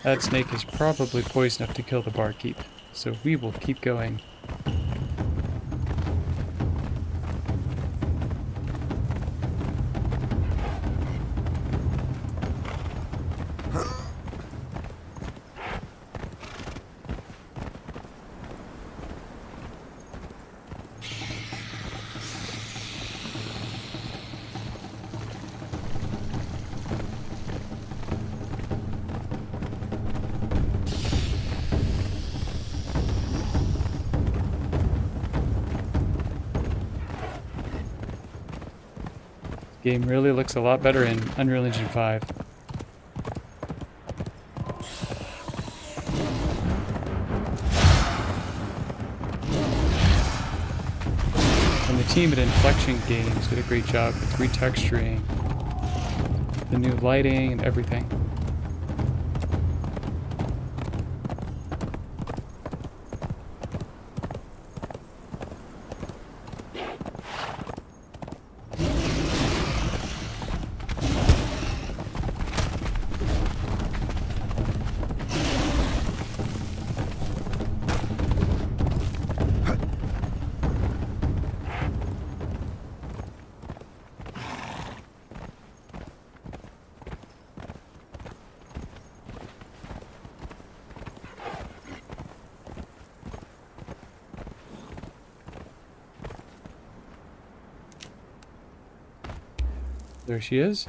That snake is probably poison enough to kill the barkeep, so we will keep going. Game really looks a lot better in Unreal Engine 5. And the team at Inflection Games did a great job with retexturing, the new lighting and everything. There she is.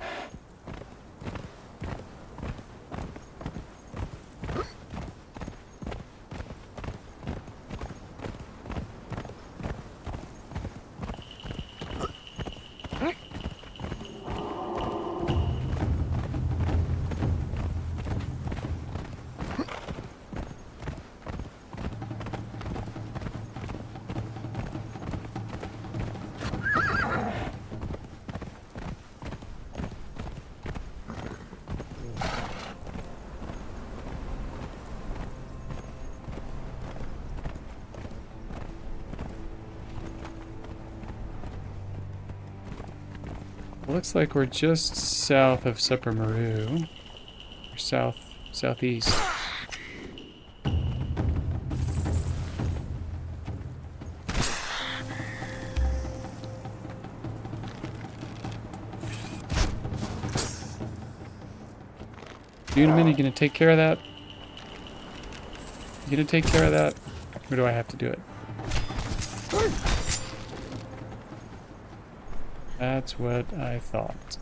Looks like we're just south of Suppermaru. Or southeast. Uniman, you gonna take care of that? You gonna take care of that? Or do I have to do it? That's what I thought.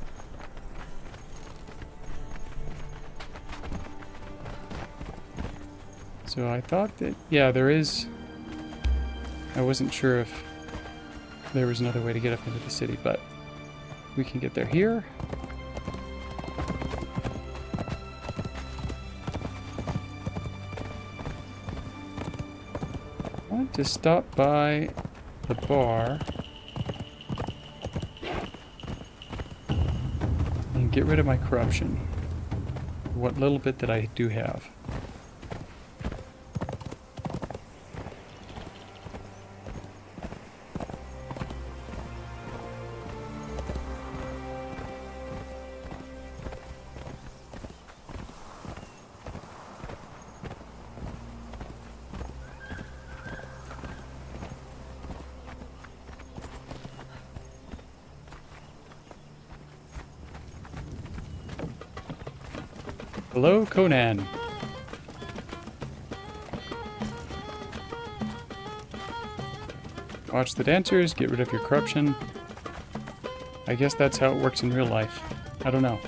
So I thought that, yeah, there is... I wasn't sure if there was another way to get up into the city, but we can get there here. I want to stop by the bar and get rid of my corruption. What little bit that I do have. Hello, Conan. Watch the dancers, get rid of your corruption. I guess that's how it works in real life. I don't know.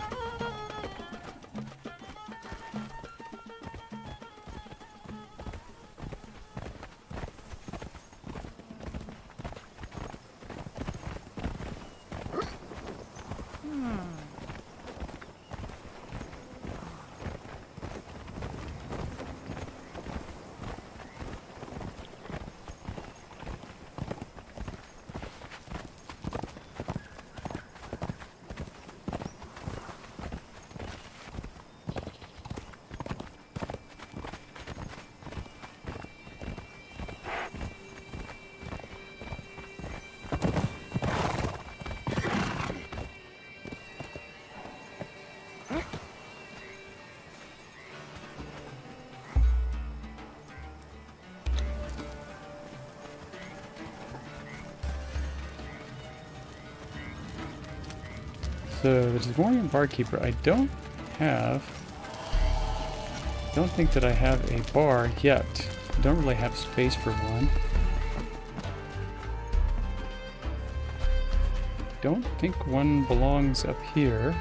So, the Devorian Barkeeper, I don't think that I have a bar yet. I don't really have space for one. Don't think one belongs up here.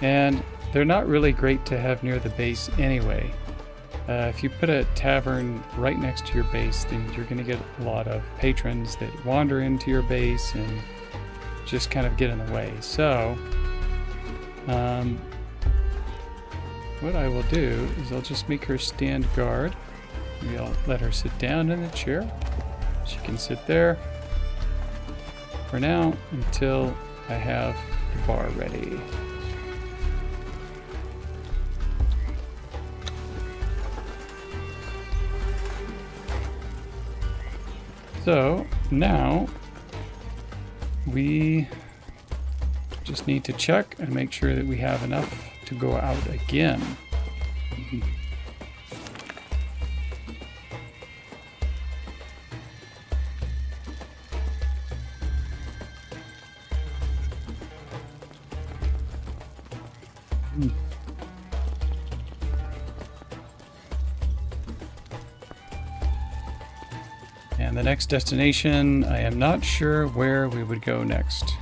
And they're not really great to have near the base anyway. If you put a tavern right next to your base, then you're going to get a lot of patrons that wander into your base and just kind of get in the way. So, what I will do is I'll just make her stand guard. Maybe I'll let her sit down in the chair. She can sit there for now until I have the bar ready. So, now we just need to check and make sure that we have enough to go out again. And the next destination, I am not sure where we would go next.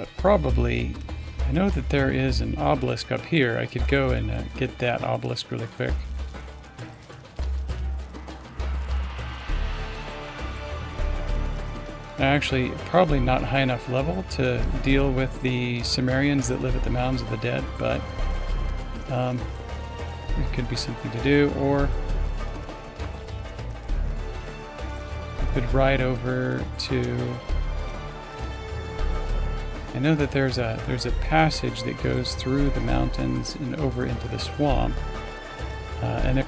But probably, I know that there is an obelisk up here. I could go and get that obelisk really quick. Actually, probably not high enough level to deal with the Cimmerians that live at the Mountains of the Dead, but it could be something to do, or I could ride over to... I know that there's a passage that goes through the mountains and over into the swamp, and it...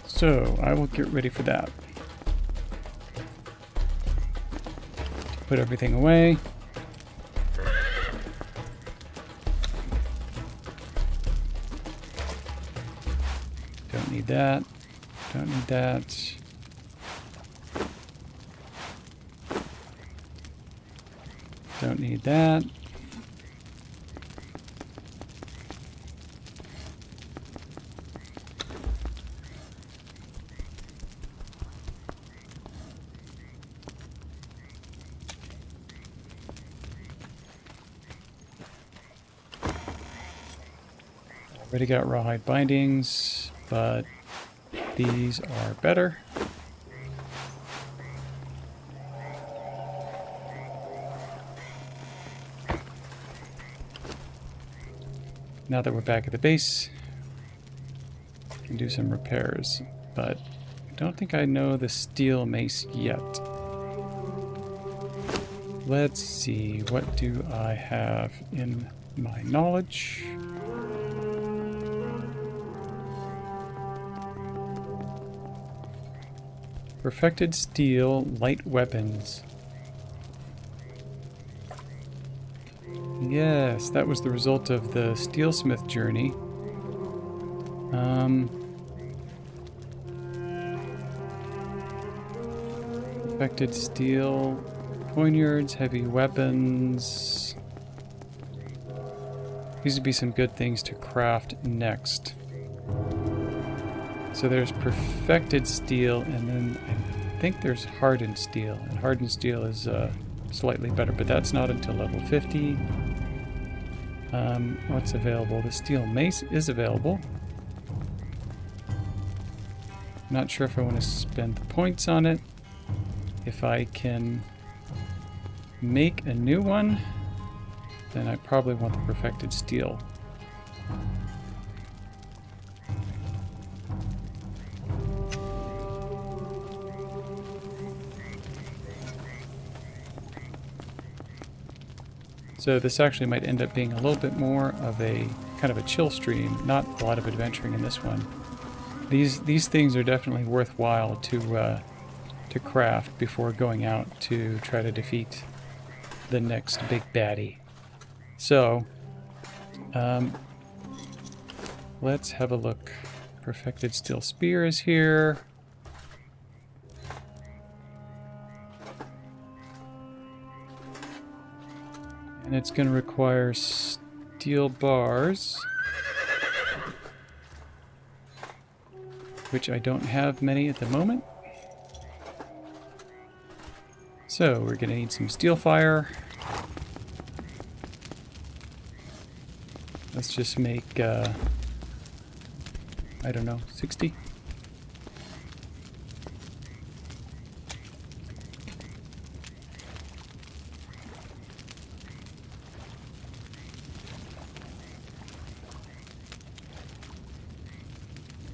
So, I will get ready for that. Put everything away. Don't need that. Don't need that. Don't need that. Already got rawhide bindings, but these are better. Now that we're back at the base, we can do some repairs, but I don't think I know the steel mace yet. Let's see, what do I have in my knowledge? Perfected steel, light weapons. Yes, that was the result of the steelsmith journey. Perfected steel, poignards, heavy weapons. These would be some good things to craft next. So there's perfected steel, and then I think there's hardened steel. And hardened steel is slightly better, but that's not until level 50. What's available? The steel mace is available. Not sure if I want to spend the points on it. If I can make a new one, then I probably want the perfected steel. So this actually might end up being a little bit more of a kind of a chill stream, not a lot of adventuring in this one. These things are definitely worthwhile to craft before going out to try to defeat the next big baddie. So, let's have a look. Perfected steel spear is here. And it's going to require steel bars, which I don't have many at the moment. So we're going to need some steel fire. Let's just make, I don't know, 60?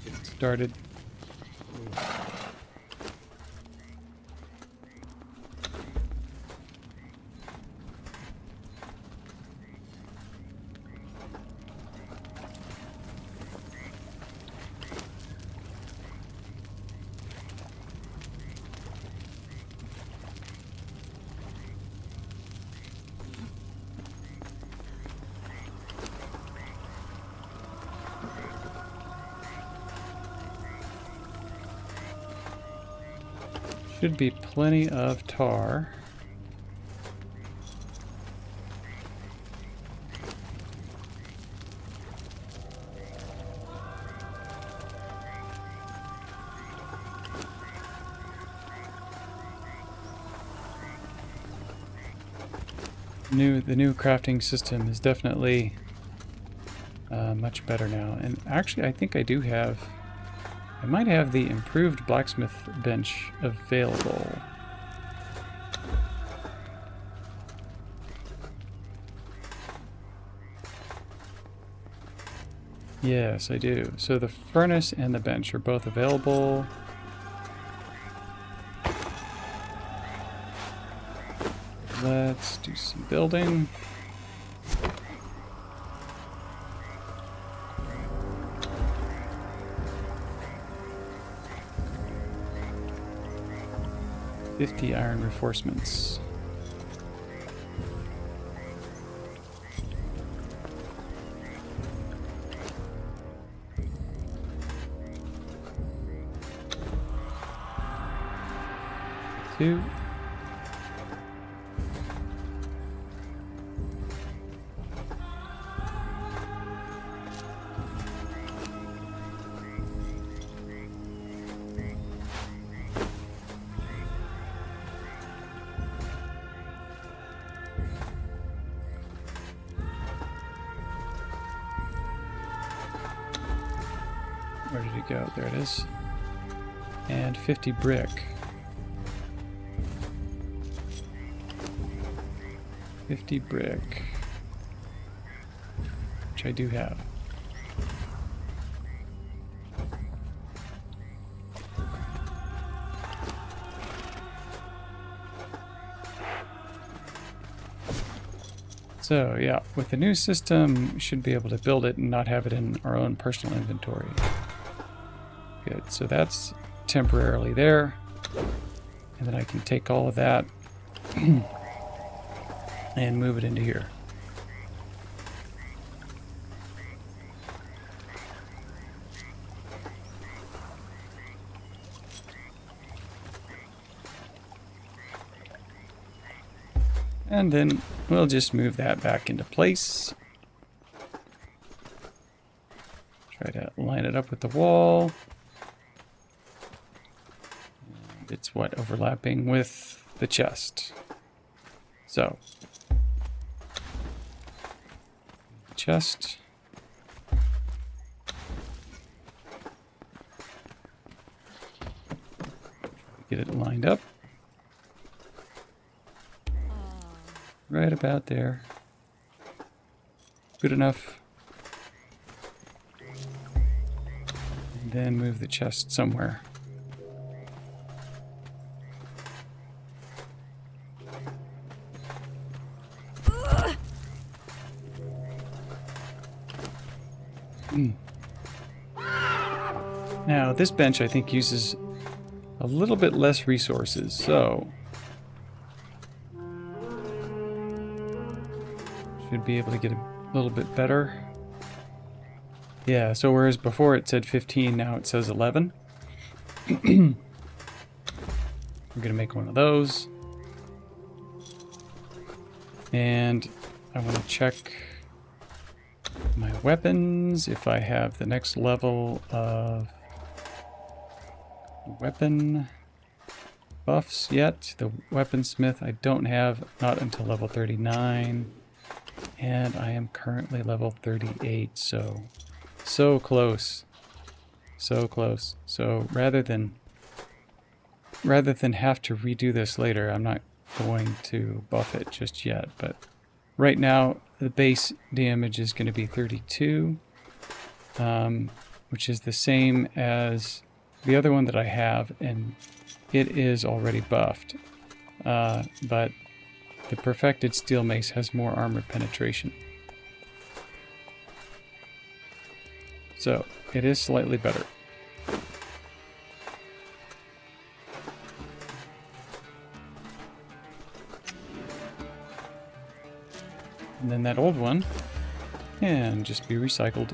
Get started. Should be plenty of tar. The new crafting system is definitely much better now. And actually, I think I do have... I might have the improved blacksmith bench available. Yes, I do. So the furnace and the bench are both available. Let's do some building. $50 iron reinforcements. Two. Where did it go? There it is. And 50 brick. 50 brick. Which I do have. So yeah, with the new system, we should be able to build it and not have it in our own personal inventory. Good, so that's temporarily there. And then I can take all of that and move it into here. And then we'll just move that back into place. Try to line it up with the wall. And it's what, overlapping with the chest. So, chest. Get it lined up. Right about there. Good enough. And then move the chest somewhere. Now, this bench I think uses a little bit less resources, so should be able to get a little bit better. Yeah, so whereas before it said 15, now it says 11. We're gonna make one of those. And I want to check my weapons, if I have the next level of weapon buffs yet. The weaponsmith I don't have, not until level 39. And I am currently level 38, so close. So close. So rather than have to redo this later, I'm not going to buff it just yet. But right now, the base damage is going to be 32, which is the same as the other one that I have, and it is already buffed. But the perfected steel mace has more armor penetration. So, it is slightly better. And then that old one can just be recycled.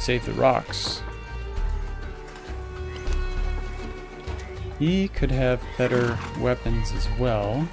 save the rocks. He could have better weapons as well.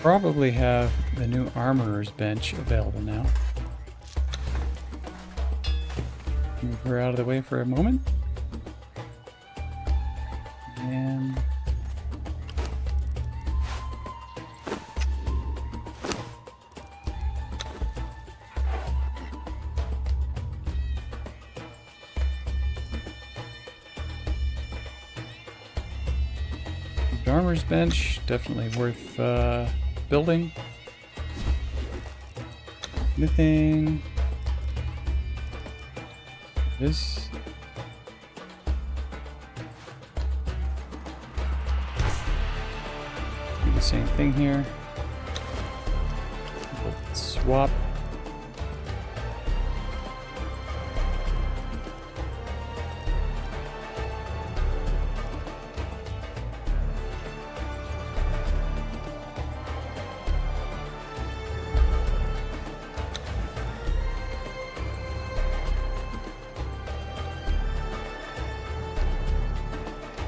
Probably have the new armorer's bench available now. Move her out of the way for a moment. And the armorer's bench, definitely worth building. Smithing. This. Do the same thing here. Swap.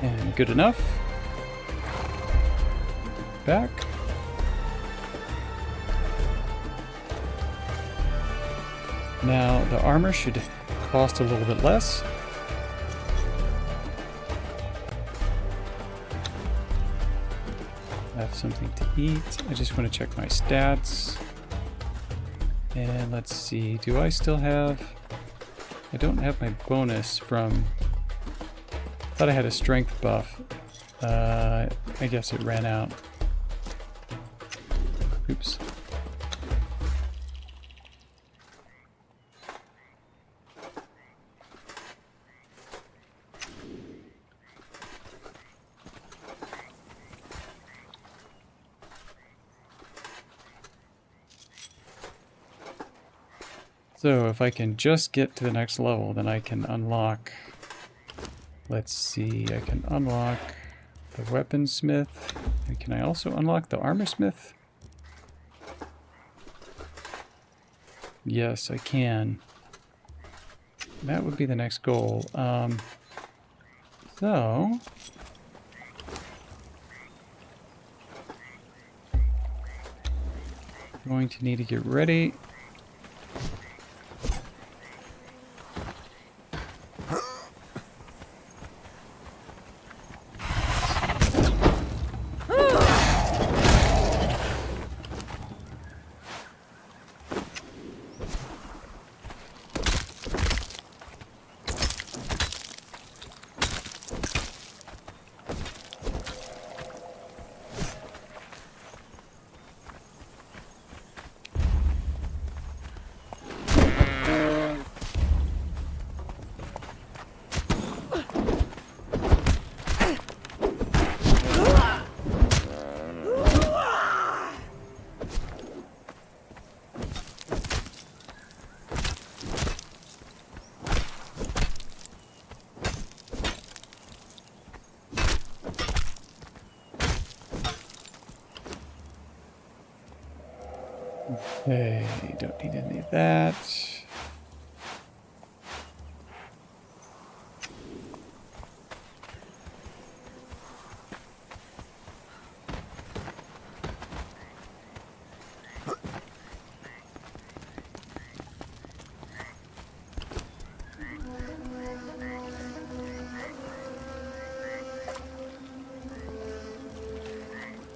And good enough. Back. Now the armor should cost a little bit less. I have something to eat. I just want to check my stats. And let's see, do I still have... I don't have my bonus from... I thought I had a strength buff. I guess it ran out. Oops. So if I can just get to the next level, then I can unlock... Let's see, I can unlock the weaponsmith. And can I also unlock the armorsmith? Yes, I can. That would be the next goal. So... going to need to get ready. Okay, don't need any of that.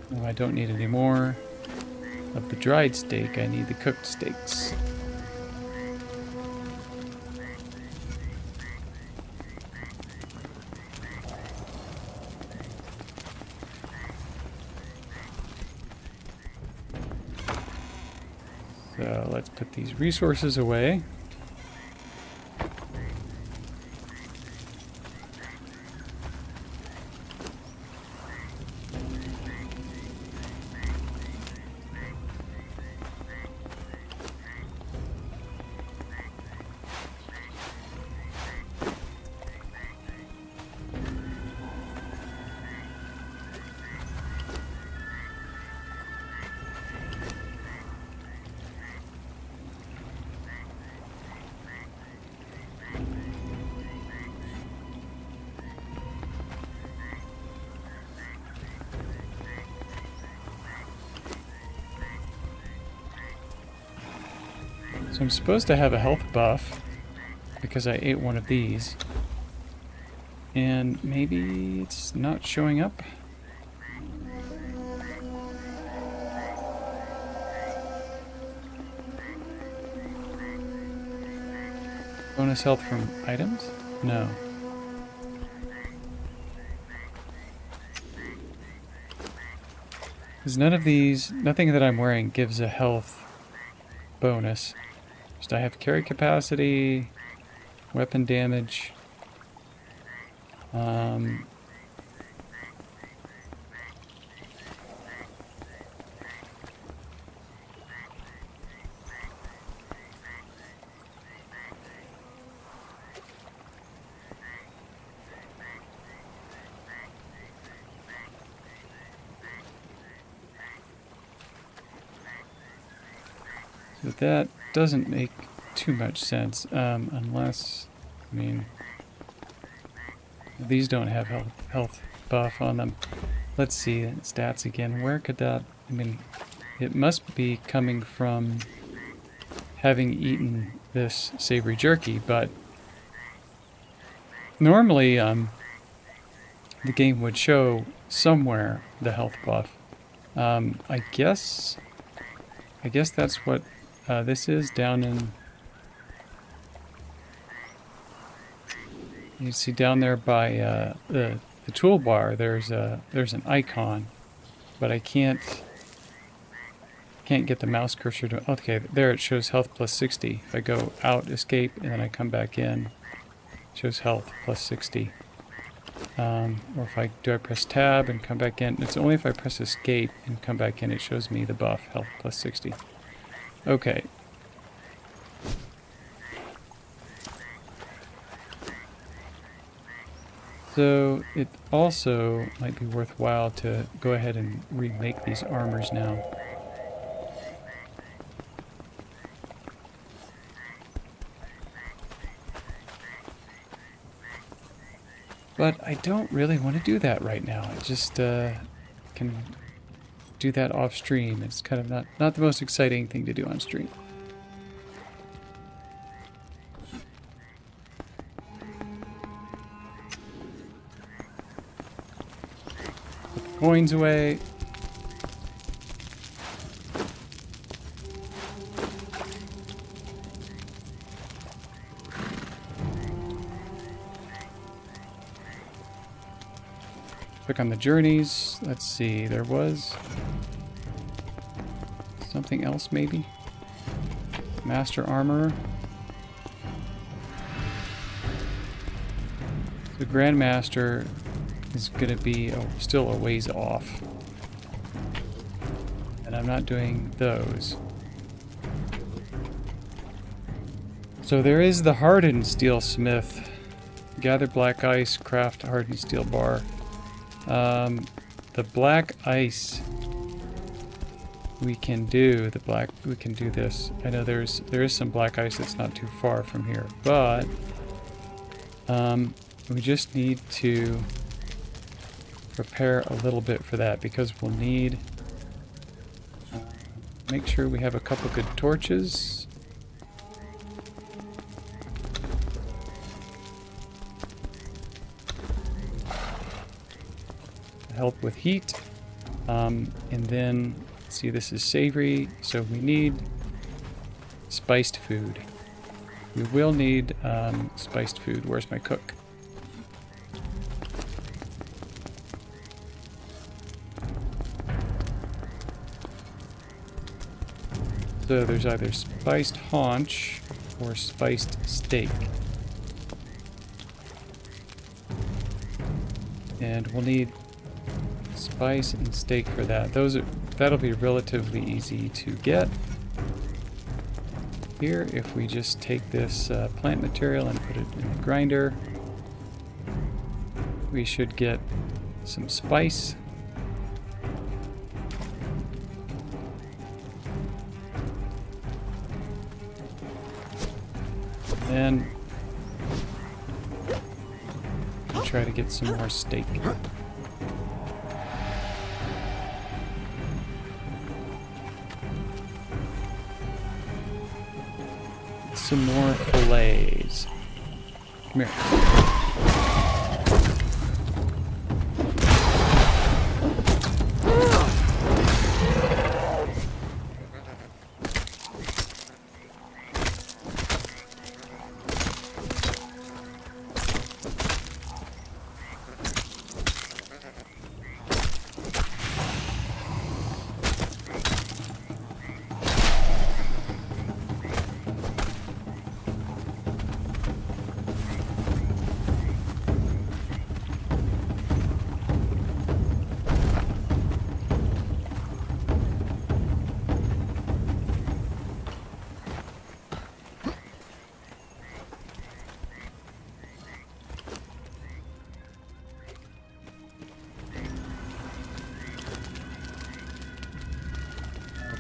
No, I don't need any more of the dried steak. I need the cooked steaks. So let's put these resources away. So I'm supposed to have a health buff because I ate one of these. And maybe it's not showing up. Bonus health from items? No. Because none of these, nothing that I'm wearing gives a health bonus. Just I have carry capacity, weapon damage. So that doesn't make too much sense, unless, I mean, these don't have health buff on them. Let's see stats again. Where could that, I mean, it must be coming from having eaten this savory jerky, but normally the game would show somewhere the health buff. I guess that's what this is down in. You see down there by the toolbar. There's an icon, but I can't get the mouse cursor to. Okay, there it shows health plus 60. If I go out, escape, and then I come back in, it shows health plus 60. Or if I press tab and come back in. It's only if I press escape and come back in it shows me the buff health plus 60. Okay. So it also might be worthwhile to go ahead and remake these armors now. But I don't really want to do that right now. I just can do that off stream. It's kind of not the most exciting thing to do on stream. Put the coins away. Click on the journeys. Let's see, there was something else maybe? Master Armor. The Grandmaster is going to be still a ways off. And I'm not doing those. So there is the Hardened Steel Smith. Gather black ice, craft hardened steel bar. The black ice we can do this. I know there is some black ice that's not too far from here, but we just need to prepare a little bit for that because we'll need make sure we have a couple good torches. Help with heat, and then see, this is savory, so we need spiced food. We will need spiced food. Where's my cook? So there's either spiced haunch or spiced steak. And we'll need spice and steak for that. That'll be relatively easy to get. Here, if we just take this plant material and put it in the grinder, we should get some spice. And try to get some more steak. Some more fillets. Come here.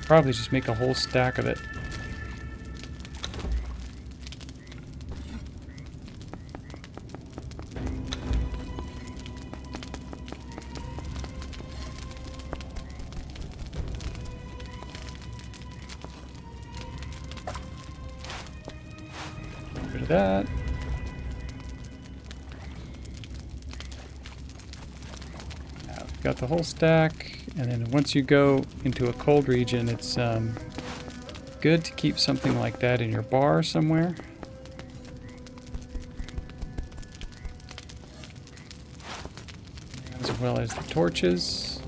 Probably just make a whole stack of it. Get rid of that. Now we've got the whole stack. And then once you go into a cold region, it's good to keep something like that in your bar somewhere. As well as the torches.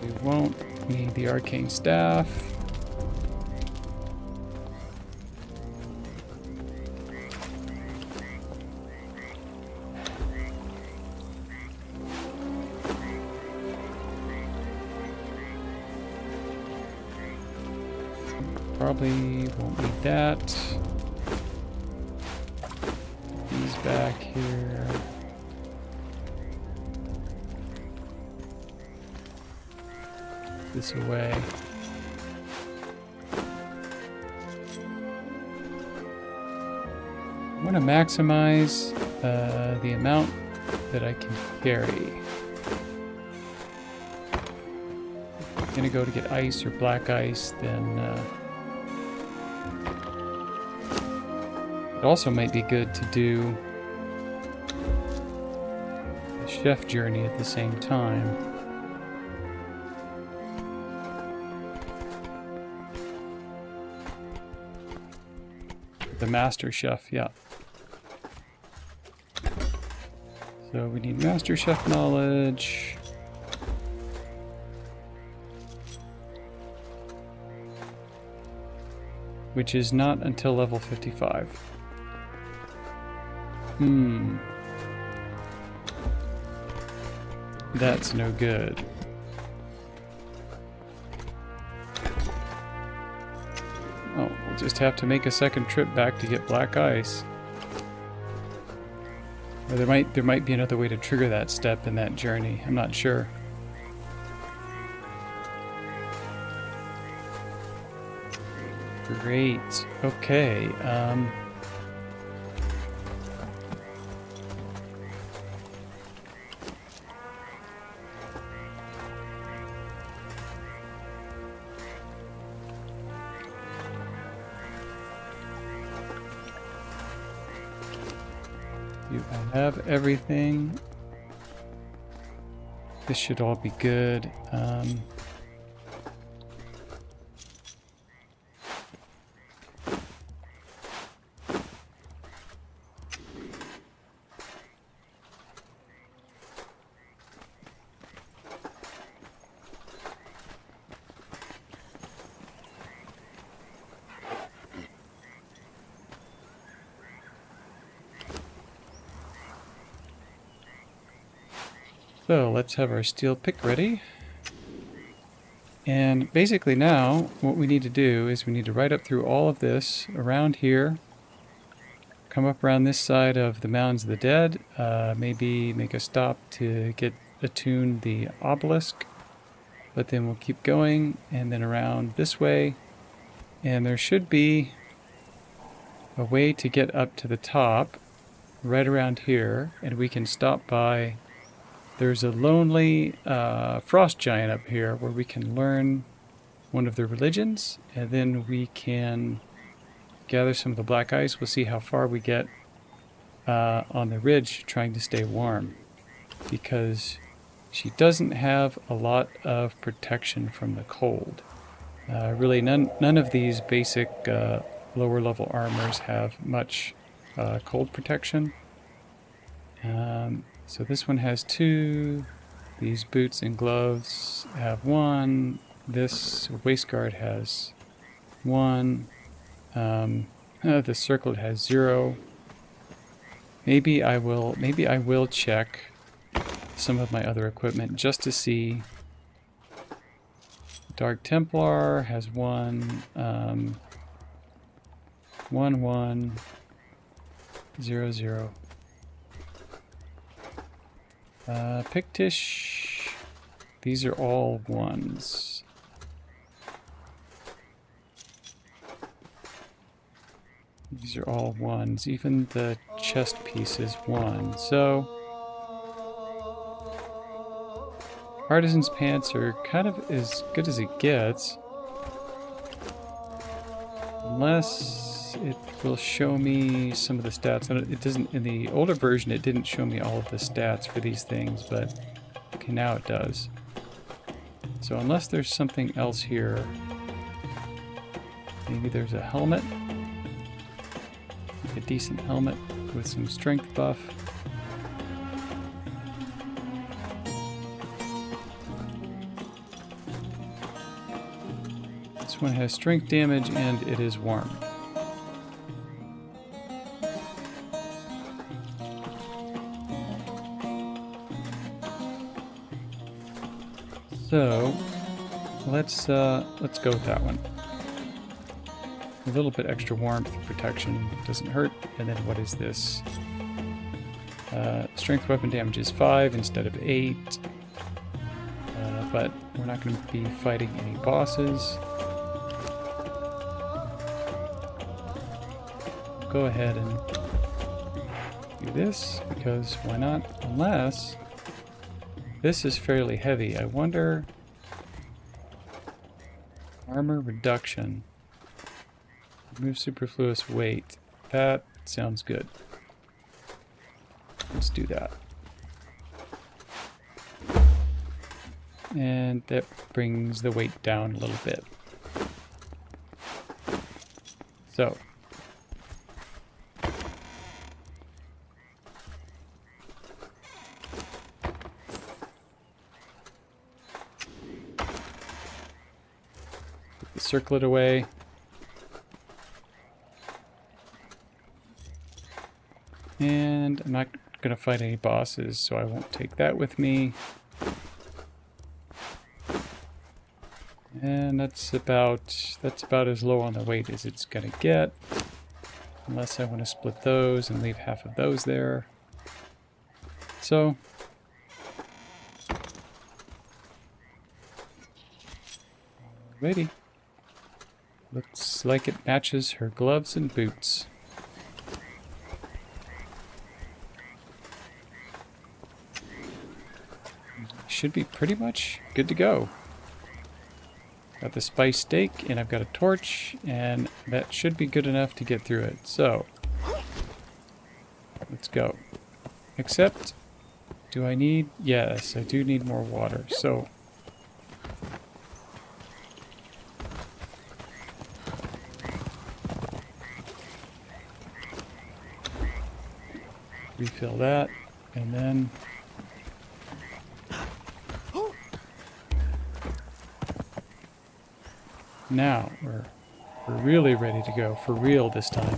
We won't need the arcane staff. Probably won't need that. These back here. This away. I want to maximize the amount that I can carry. If I'm going to go to get ice or black ice, then it also might be good to do the chef journey at the same time. The master chef, yeah. So we need master chef knowledge. Which is not until level 55. That's no good. Oh, we'll just have to make a second trip back to get black ice. Or there might be another way to trigger that step in that journey. I'm not sure. Great. Okay. I have everything. This should all be good. So let's have our steel pick ready. And basically now what we need to do is we need to ride up through all of this around here, come up around this side of the Mountains of the Dead, maybe make a stop to attune the obelisk, but then we'll keep going and then around this way, and there should be a way to get up to the top right around here, and we can stop by. There's a lonely frost giant up here where we can learn one of the religions, and then we can gather some of the black ice. We'll see how far we get on the ridge trying to stay warm, because she doesn't have a lot of protection from the cold. Really, none of these basic lower level armors have much cold protection. So this one has 2. These boots and gloves have 1. This waistguard has 1. The circlet has 0. Maybe I will check some of my other equipment just to see. Dark Templar has 1. 1 1 0 0. Pictish, these are all 1s. These are all 1s. Even the chest piece is 1. So Artisan's pants are kind of as good as it gets. Unless it will show me some of the stats. It doesn't, in the older version, it didn't show me all of the stats for these things, but okay, now it does. So unless there's something else here, maybe there's a helmet, like a decent helmet with some strength buff. This one has strength damage and it is warm. So let's go with that one. A little bit extra warmth, protection doesn't hurt. And then what is this? Strength weapon damage is 5 instead of 8. But we're not going to be fighting any bosses. Go ahead and do this, because why not? Unless this is fairly heavy. I wonder... Armor reduction. Remove superfluous weight. That sounds good. Let's do that. And that brings the weight down a little bit. So. Put the circlet away. And I'm not going to fight any bosses, so I won't take that with me. And that's about as low on the weight as it's going to get. Unless I want to split those and leave half of those there. So. Alrighty. Looks like it matches her gloves and boots. Should be pretty much good to go. Got the spice steak, and I've got a torch, and that should be good enough to get through it. So, let's go. Except, do I need... Yes, I do need more water, so... Refill that, and then... Now, we're really ready to go, for real this time.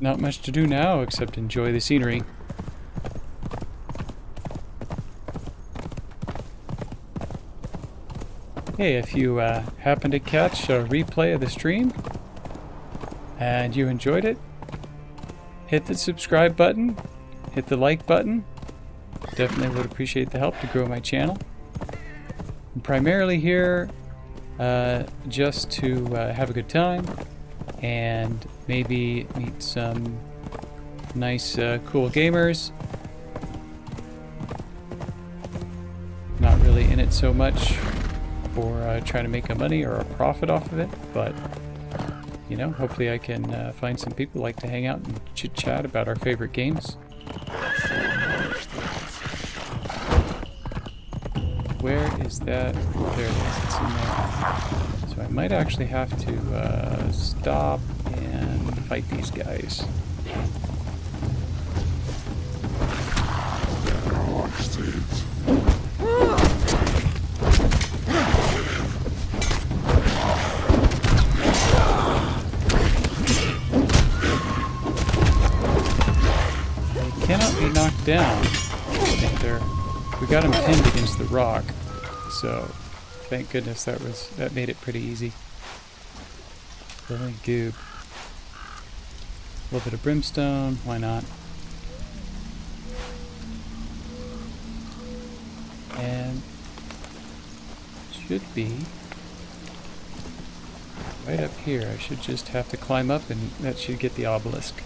Not much to do now except enjoy the scenery. Hey, if you happen to catch a replay of the stream and you enjoyed it, hit the subscribe button, hit the like button. Definitely would appreciate the help to grow my channel. I'm primarily here just to have a good time and maybe meet some nice, cool gamers. Not really in it so much for trying to make a money or a profit off of it, but you know, hopefully I can find some people who like to hang out and chit chat about our favorite games. Where is that? There it is. It's in there. So I might actually have to stop and fight these guys. They cannot be knocked down. We got him pinned against the rock, so thank goodness that made it pretty easy. Really goob. A little bit of brimstone, why not? And should be right up here. I should just have to climb up and that should get the obelisk.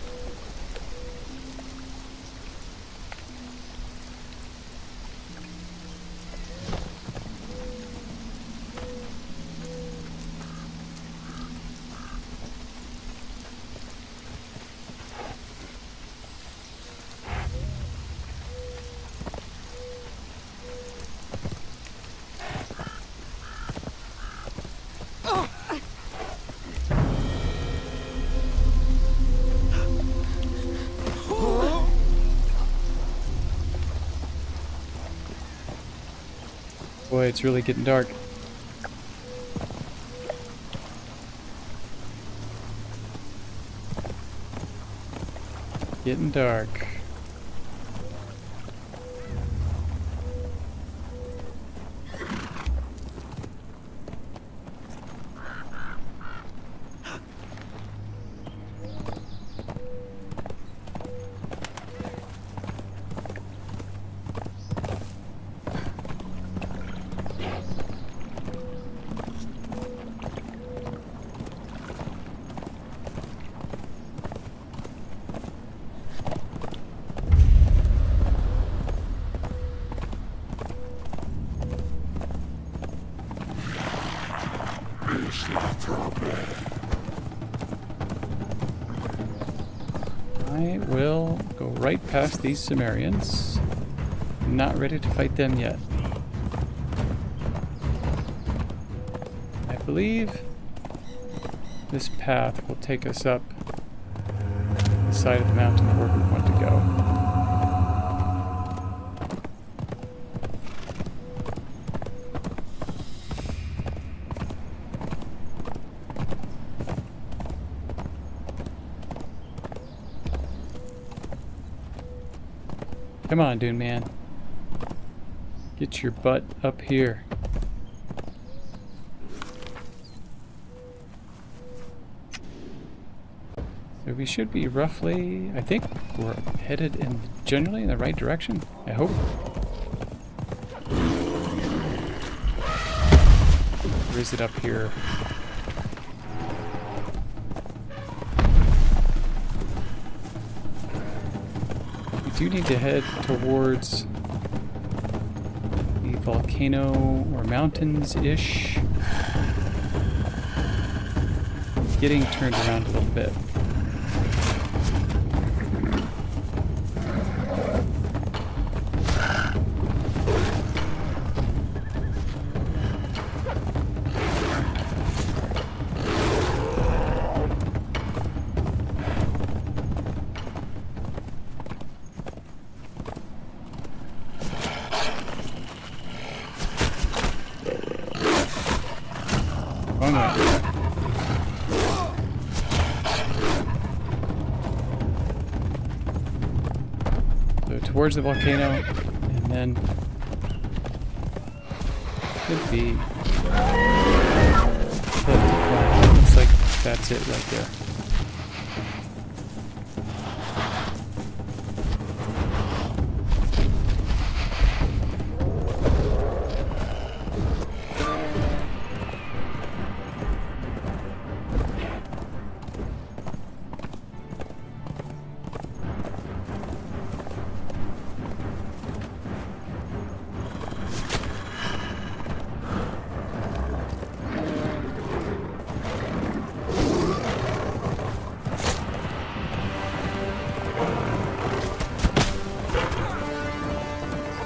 Boy, it's really getting dark. Getting dark. I will go right past these Sumerians. Not ready to fight them yet. I believe this path will take us up the side of the mountain where we want to go. Come on, Dune Man. Get your butt up here. So we should be roughly, I think we're headed generally in the right direction. I hope. Or is it up here? We do need to head towards the volcano or mountains-ish. Getting turned around a little bit. towards the volcano, and then could be cliff to climb. Looks like that's it right there.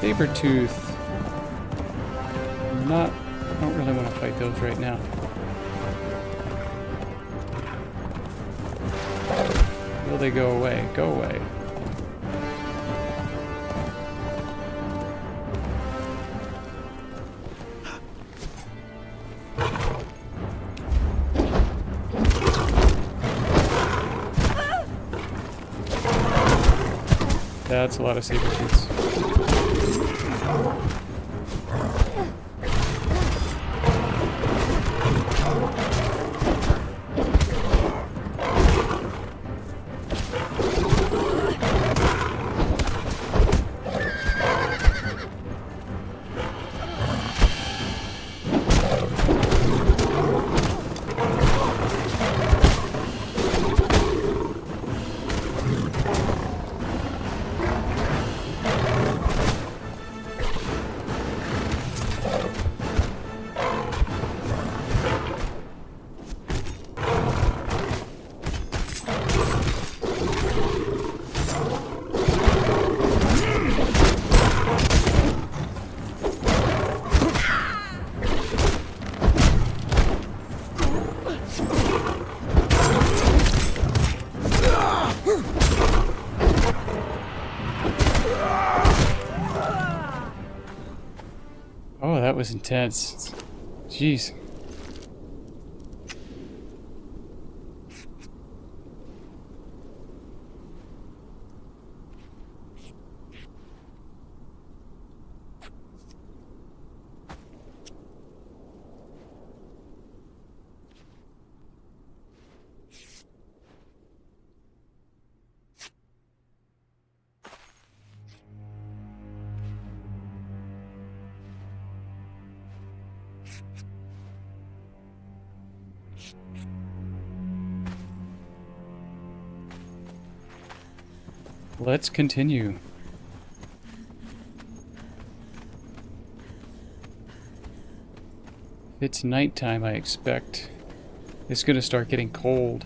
Saber-tooth. I don't really want to fight those right now. Will they go away? Go away. That's a lot of saber-tooths. Oh, that was intense. Jeez. Let's continue. It's nighttime, I expect. It's gonna start getting cold.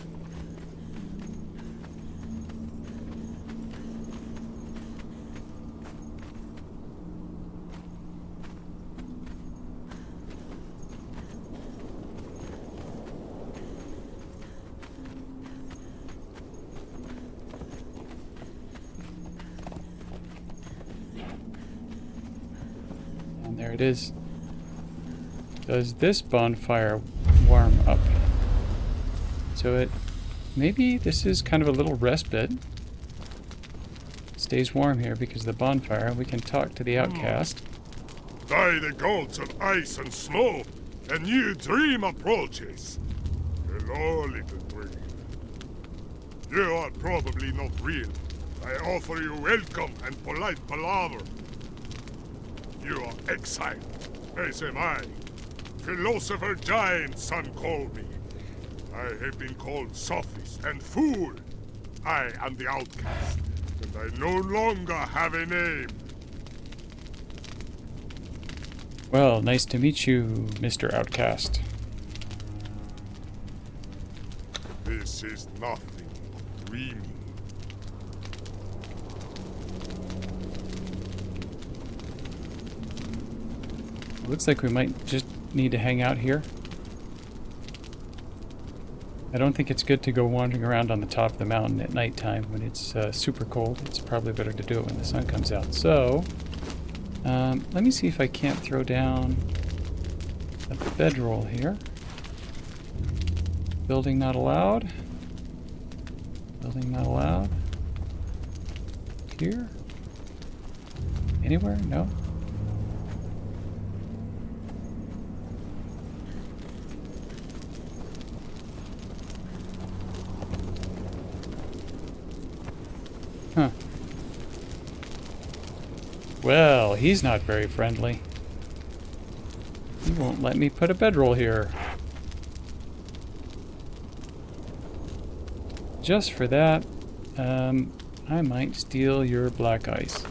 There it is. Does this bonfire warm up? So maybe this is kind of a little respite. Stays warm here because of the bonfire. We can talk to the outcast. Die the gods of ice and snow, a new dream approaches. Hello, little dream. You are probably not real. I offer you welcome and polite palaver. You are exiled, as am I. Philosopher giant, some call me. I have been called sophist and fool. I am the outcast, and I no longer have a name. Well, nice to meet you, Mr. Outcast. This is nothing but dreaming. Looks like we might just need to hang out here. I don't think it's good to go wandering around on the top of the mountain at nighttime when it's super cold. It's probably better to do it when the sun comes out. So, let me see if I can't throw down a bedroll here. Building not allowed. Building not allowed. Here. Anywhere? No? Huh. Well, he's not very friendly. He won't let me put a bedroll here. Just for that, I might steal your black ice.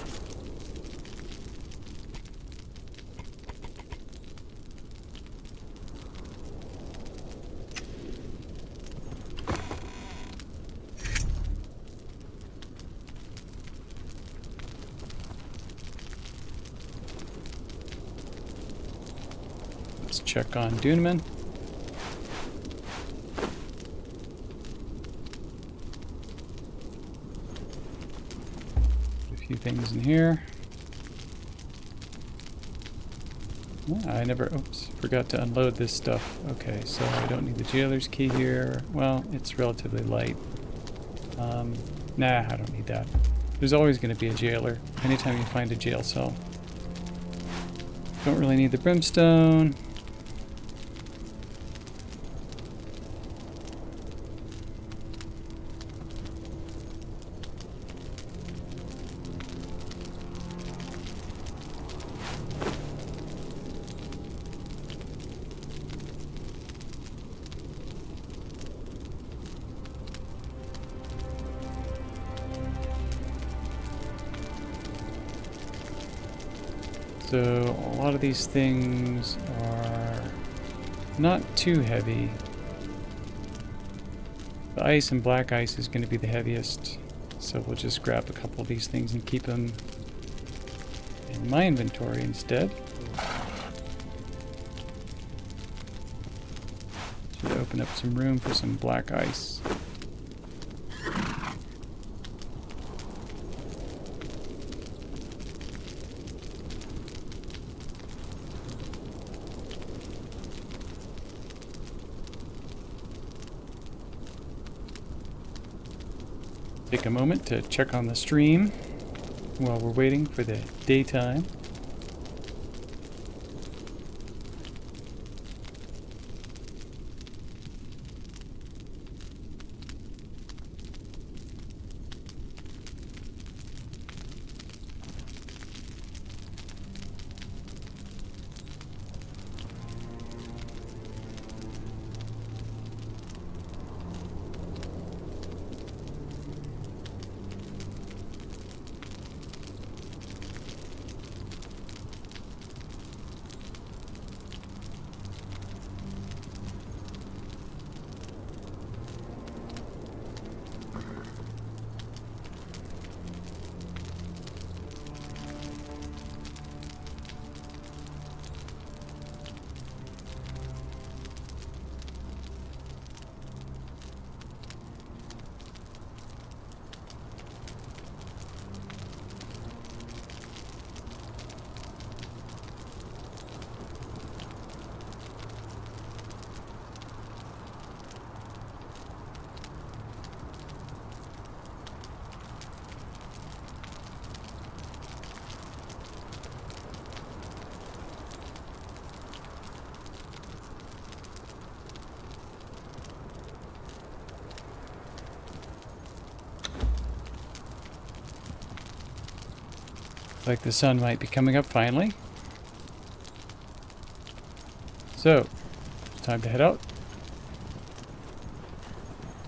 Let's check on Duneman. Things in here. I never, oops, forgot to unload this stuff. Okay, so I don't need the jailer's key here. Well, it's relatively light. Nah, I don't need that. There's always going to be a jailer anytime you find a jail cell. Don't really need the brimstone. So a lot of these things are not too heavy. The ice and black ice is going to be the heaviest, so we'll just grab a couple of these things and keep them in my inventory instead. Should open up some room for some black ice. Take a moment to check on the stream while we're waiting for the daytime. Like the sun might be coming up finally. So, it's time to head out.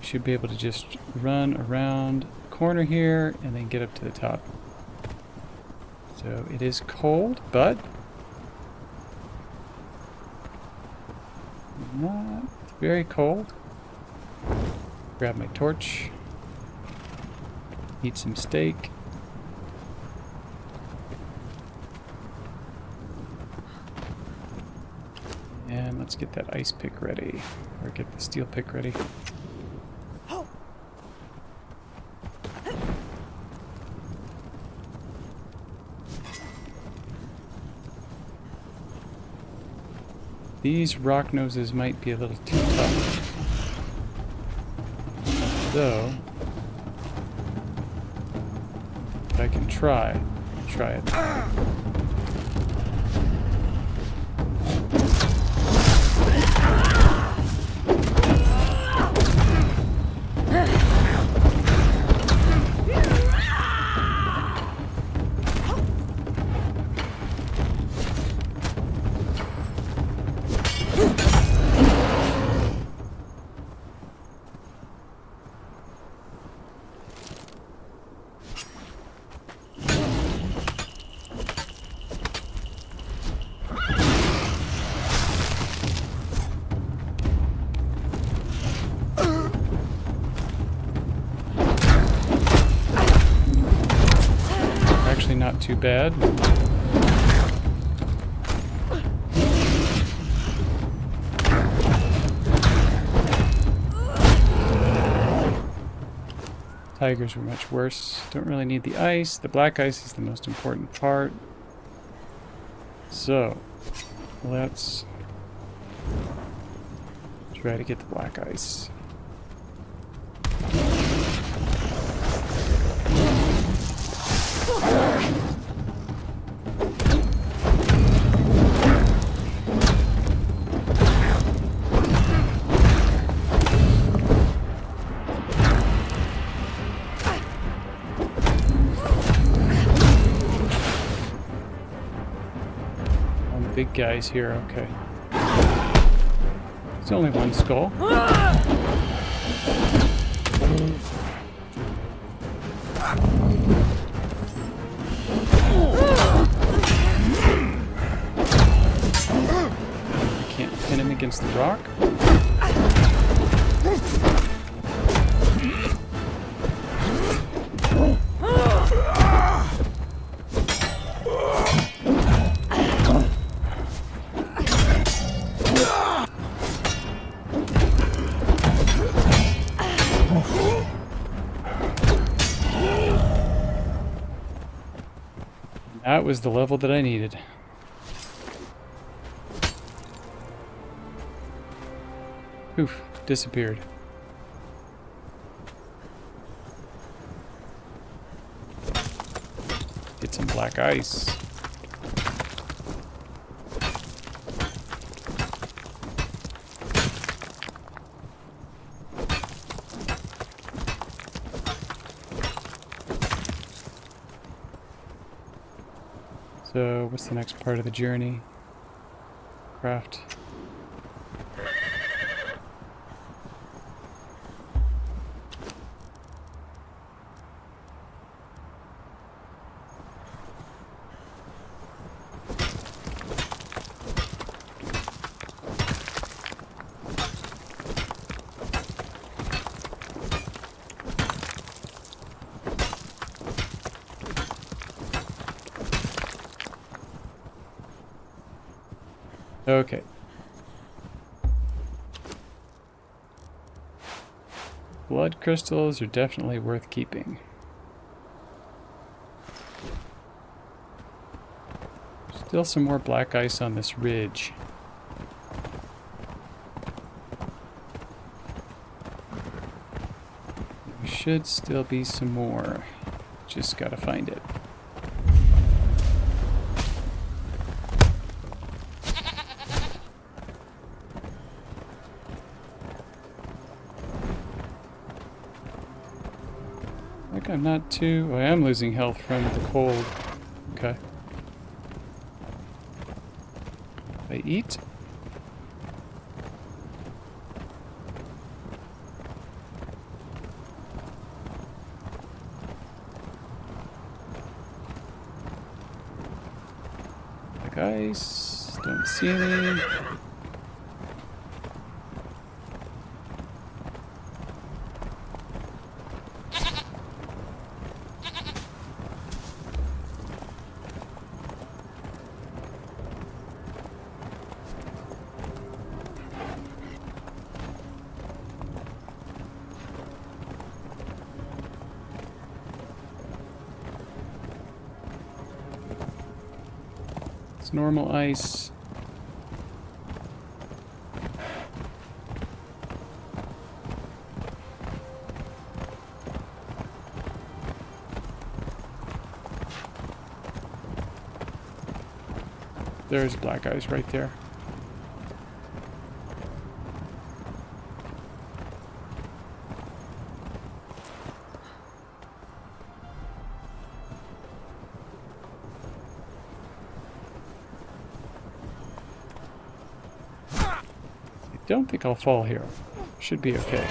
Should be able to just run around the corner here and then get up to the top. So it is cold, but not very cold. Grab my torch. Eat some steak. And let's get that ice pick ready, or get the steel pick ready. These rock noses might be a little too tough. Though, I can try. Try it. Actually not too bad. Tigers were much worse. Don't really need the ice. The black ice is the most important part. So, let's try to get the black ice. Big guys here, okay. It's only one skull. I can't pin him against the rock. That was the level that I needed. Oof, disappeared. Get some black ice. So, what's the next part of the journey? Craft. Okay. Blood crystals are definitely worth keeping. Still some more black ice on this ridge. There should still be some more. Just gotta find it. I'm not too... I am losing health from the cold. Okay. I eat. Like ice. Don't see any. Normal ice. there's black ice right there. I don't think I'll fall here. Should be okay.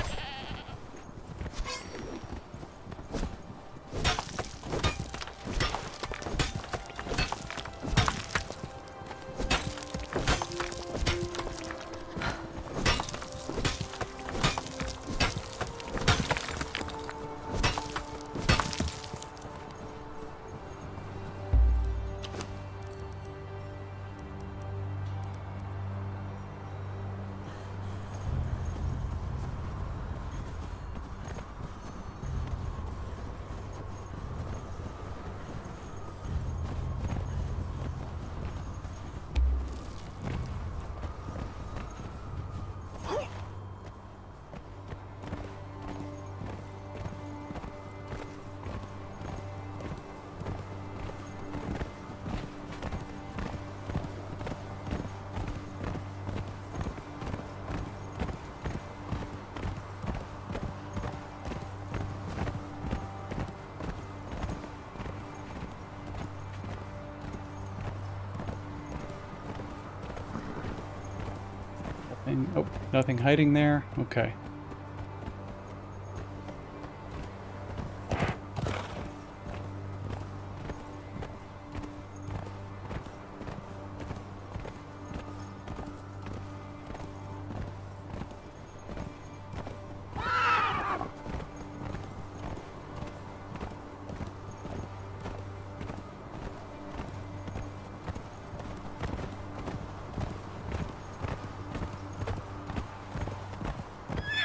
Oh, nothing hiding there. Okay.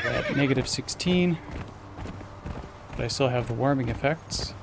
At negative 16, but I still have the warming effects.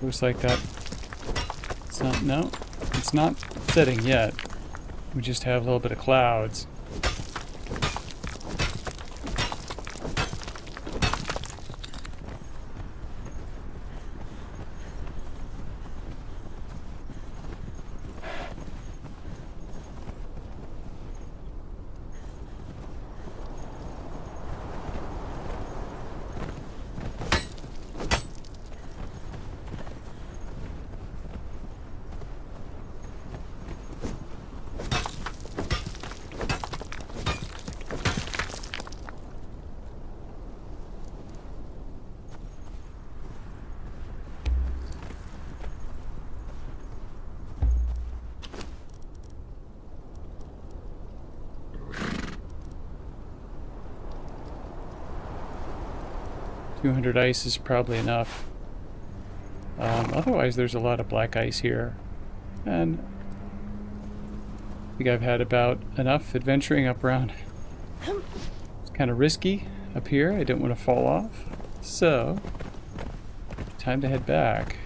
Looks like that. It's not, no, it's not setting yet. We just have a little bit of clouds. .200 ice is probably enough. Otherwise, there's a lot of black ice here. And I think I've had about enough adventuring up around. It's kind of risky up here. I don't want to fall off. So, time to head back.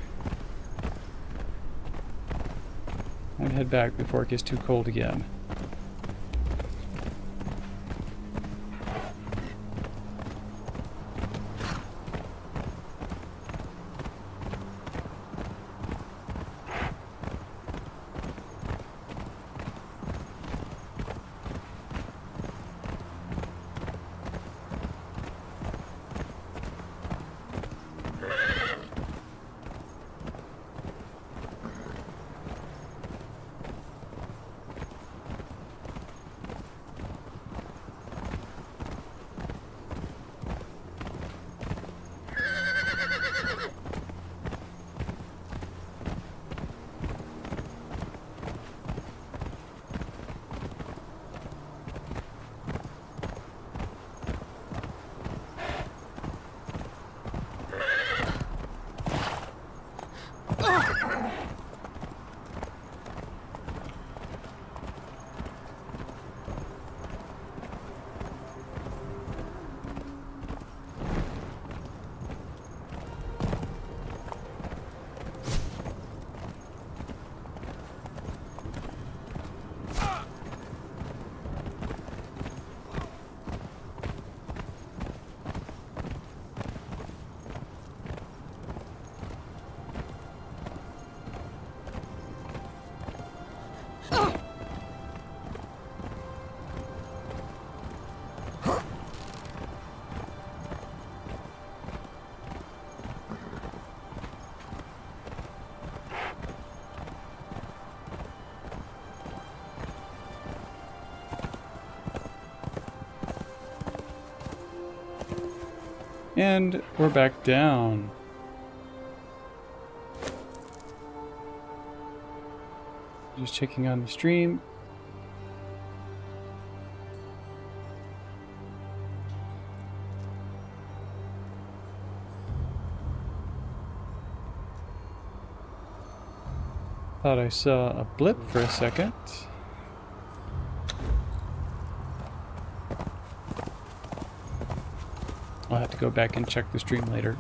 Time to head back before it gets too cold again. And we're back down. Just checking on the stream. Thought I saw a blip for a second. I'll have to go back and check the stream later.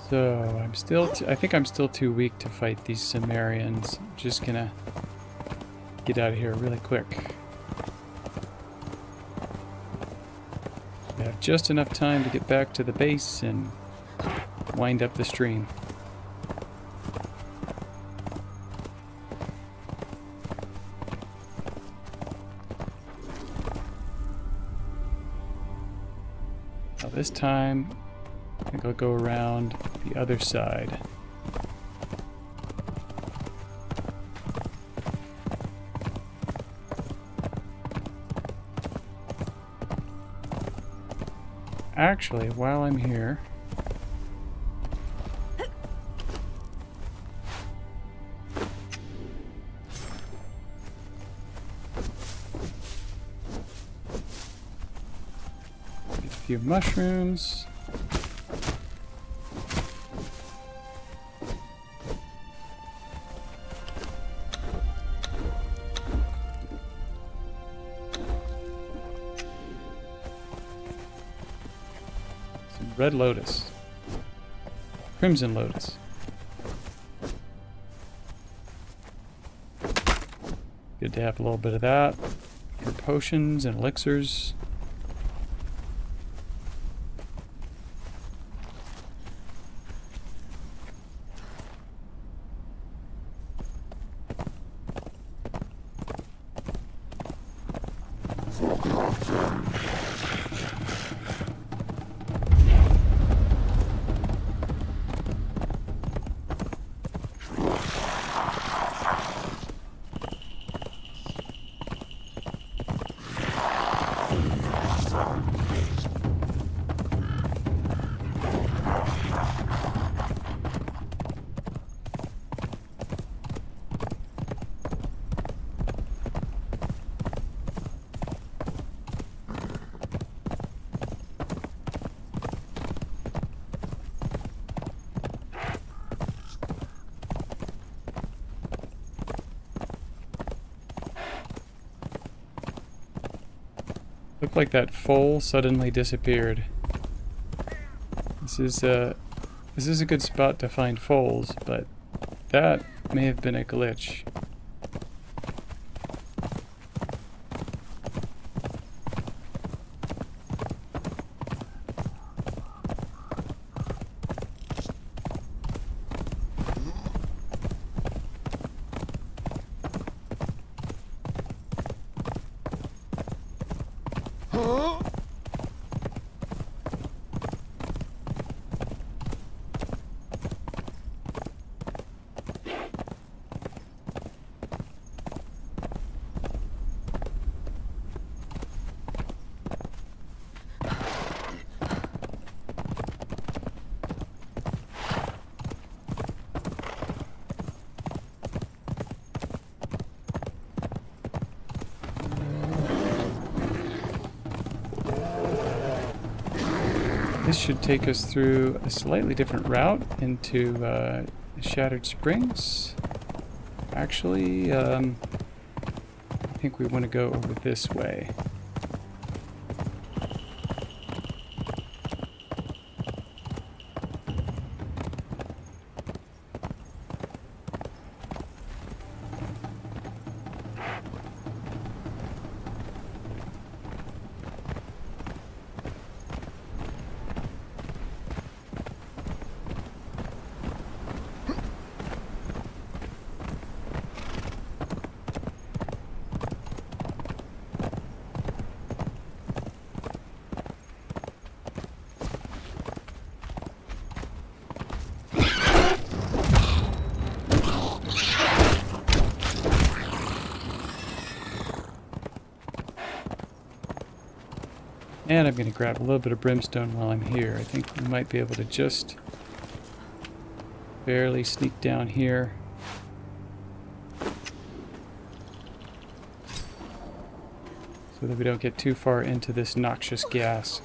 So I'm still, I think I'm still too weak to fight these Cimmerians. I'm just gonna get out of here really quick. I have just enough time to get back to the base and wind up the stream. Now this time, I think I'll go around the other side. Actually, while I'm here, get a few mushrooms. Red lotus. Crimson lotus. Good to have a little bit of that. For potions and elixirs. Looked like that foal suddenly disappeared. This is a good spot to find foals, but that may have been a glitch. This should take us through a slightly different route into Shattered Springs. Actually, I think we want to go over this way. And I'm going to grab a little bit of brimstone while I'm here. I think we might be able to just barely sneak down here. So that we don't get too far into this noxious gas.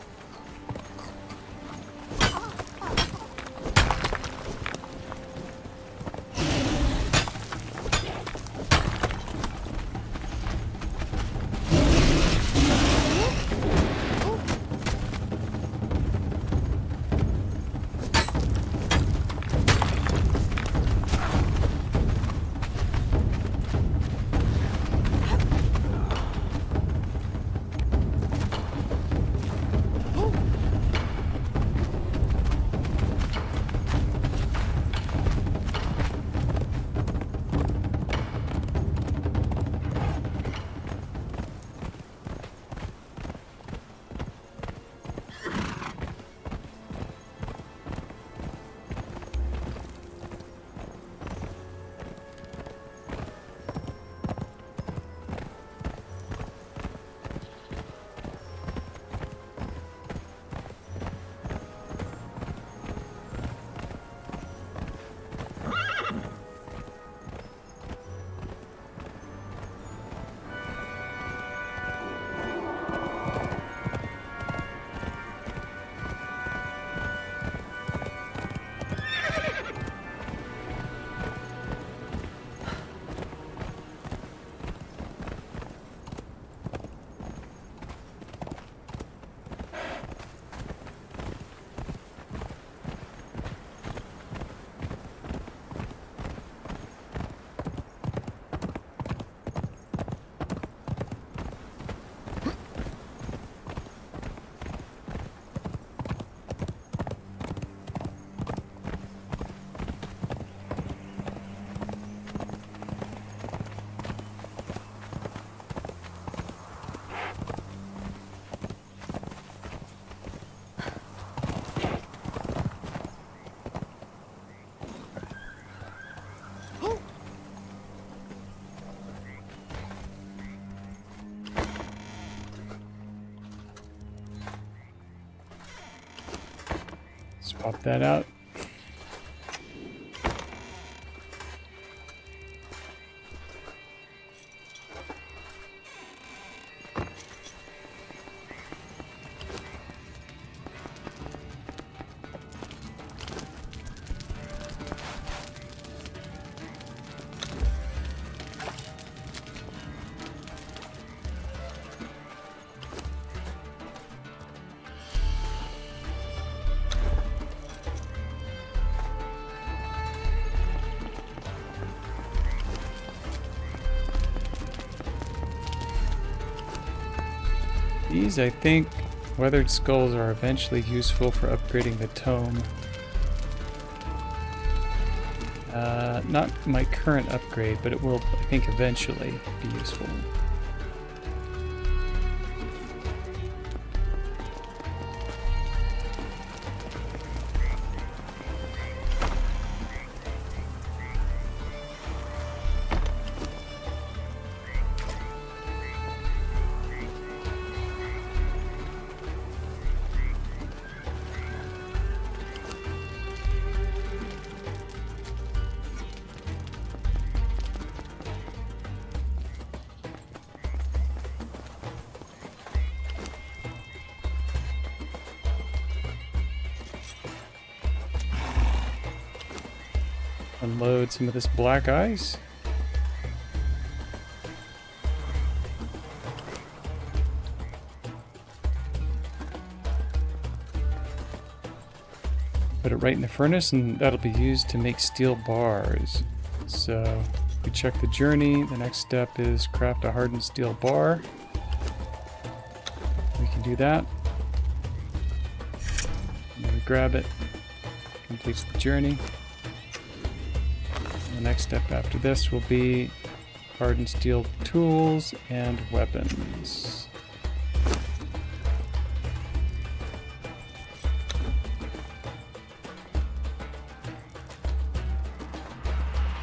Swap that out. These, I think, weathered skulls are eventually useful for upgrading the tome. Not my current upgrade, but it will, I think, eventually be useful. Unload some of this black ice. Put it right in the furnace, and that'll be used to make steel bars. So we check the journey. The next step is craft a hardened steel bar. We can do that. And then we grab it. Completes the journey. The next step after this will be hardened steel tools and weapons.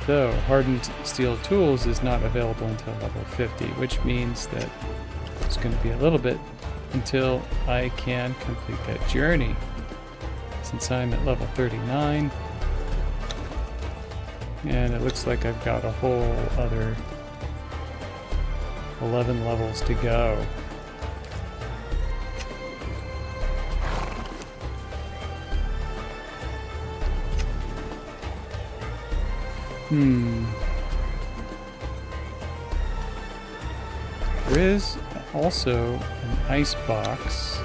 So, hardened steel tools is not available until level 50, which means that it's going to be a little bit until I can complete that journey. Since I'm at level 39, and it looks like I've got a whole other 11 levels to go. There is also an ice box.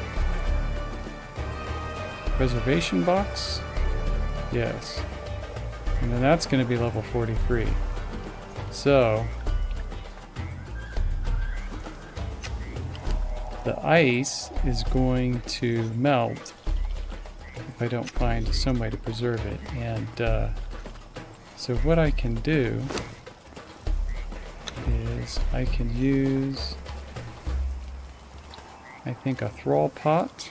Preservation box? Yes. And then that's going to be level 43. So, the ice is going to melt if I don't find some way to preserve it. And so what I can do is I can use, I think, a thrall pot.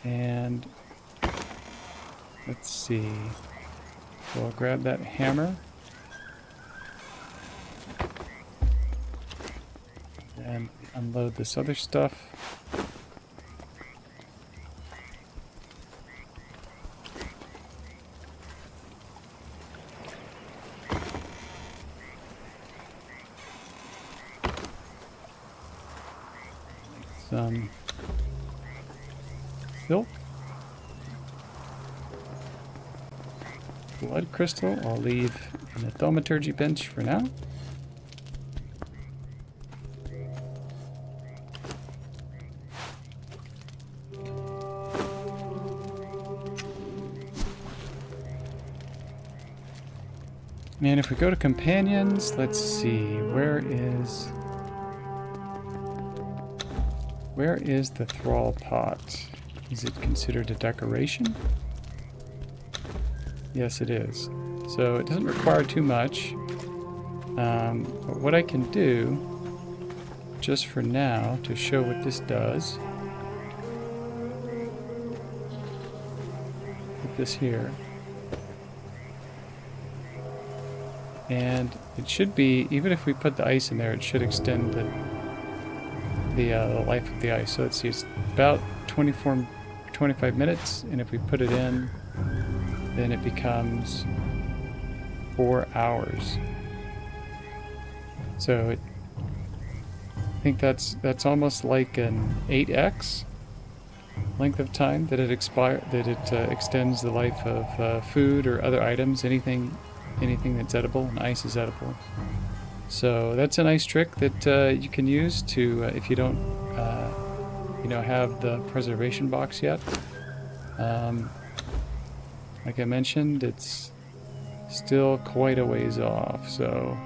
And let's see. So I'll grab that hammer. And unload this other stuff. Some silk. Blood crystal I'll leave in the thaumaturgy bench for now. And if we go to companions, let's see, where is the thrall pot? Is it considered a decoration? Yes, it is. So it doesn't require too much. But what I can do, just for now, to show what this does, put this here. And it should be, even if we put the ice in there, it should extend the life of the ice. So let's see, it's about 25 minutes, and if we put it in, then it becomes 4 hours. So I think that's almost like an 8x length of time that it extends the life of food or other items, anything that's edible, and ice is edible. So that's a nice trick that you can use to if you don't have the preservation box yet. Like I mentioned, it's still quite a ways off, so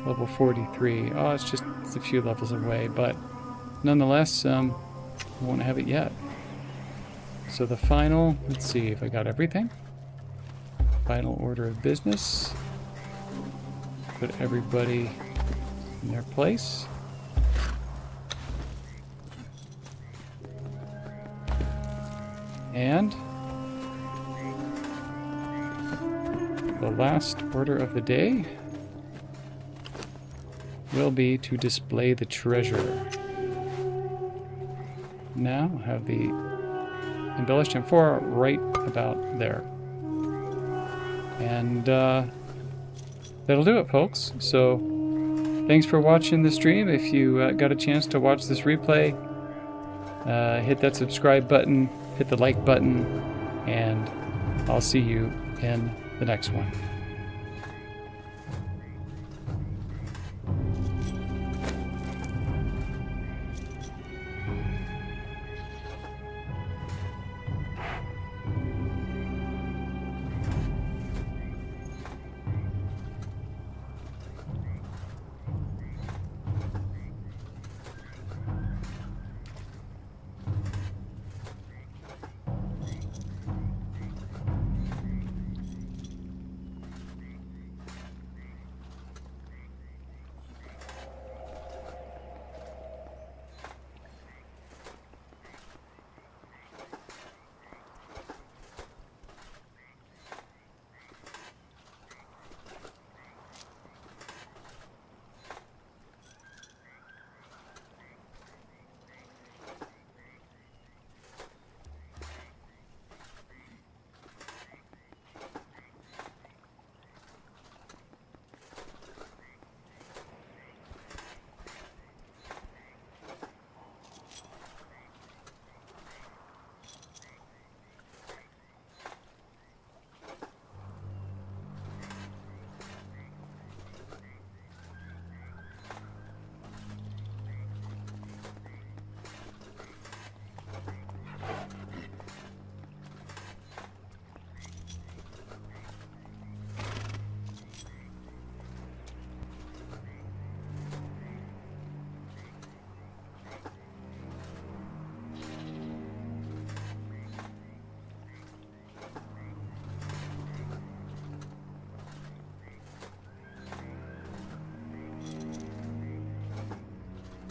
Level 43. Oh, it's just a few levels away, but nonetheless, I won't have it yet. So the final, let's see if I got everything. Final order of business. Put everybody in their place. And the last order of the day will be to display the treasure. Now have the embellished amphora right about there. And that'll do it, folks. So thanks for watching the stream. If you got a chance to watch this replay, hit that subscribe button, hit the like button, and I'll see you in the next one.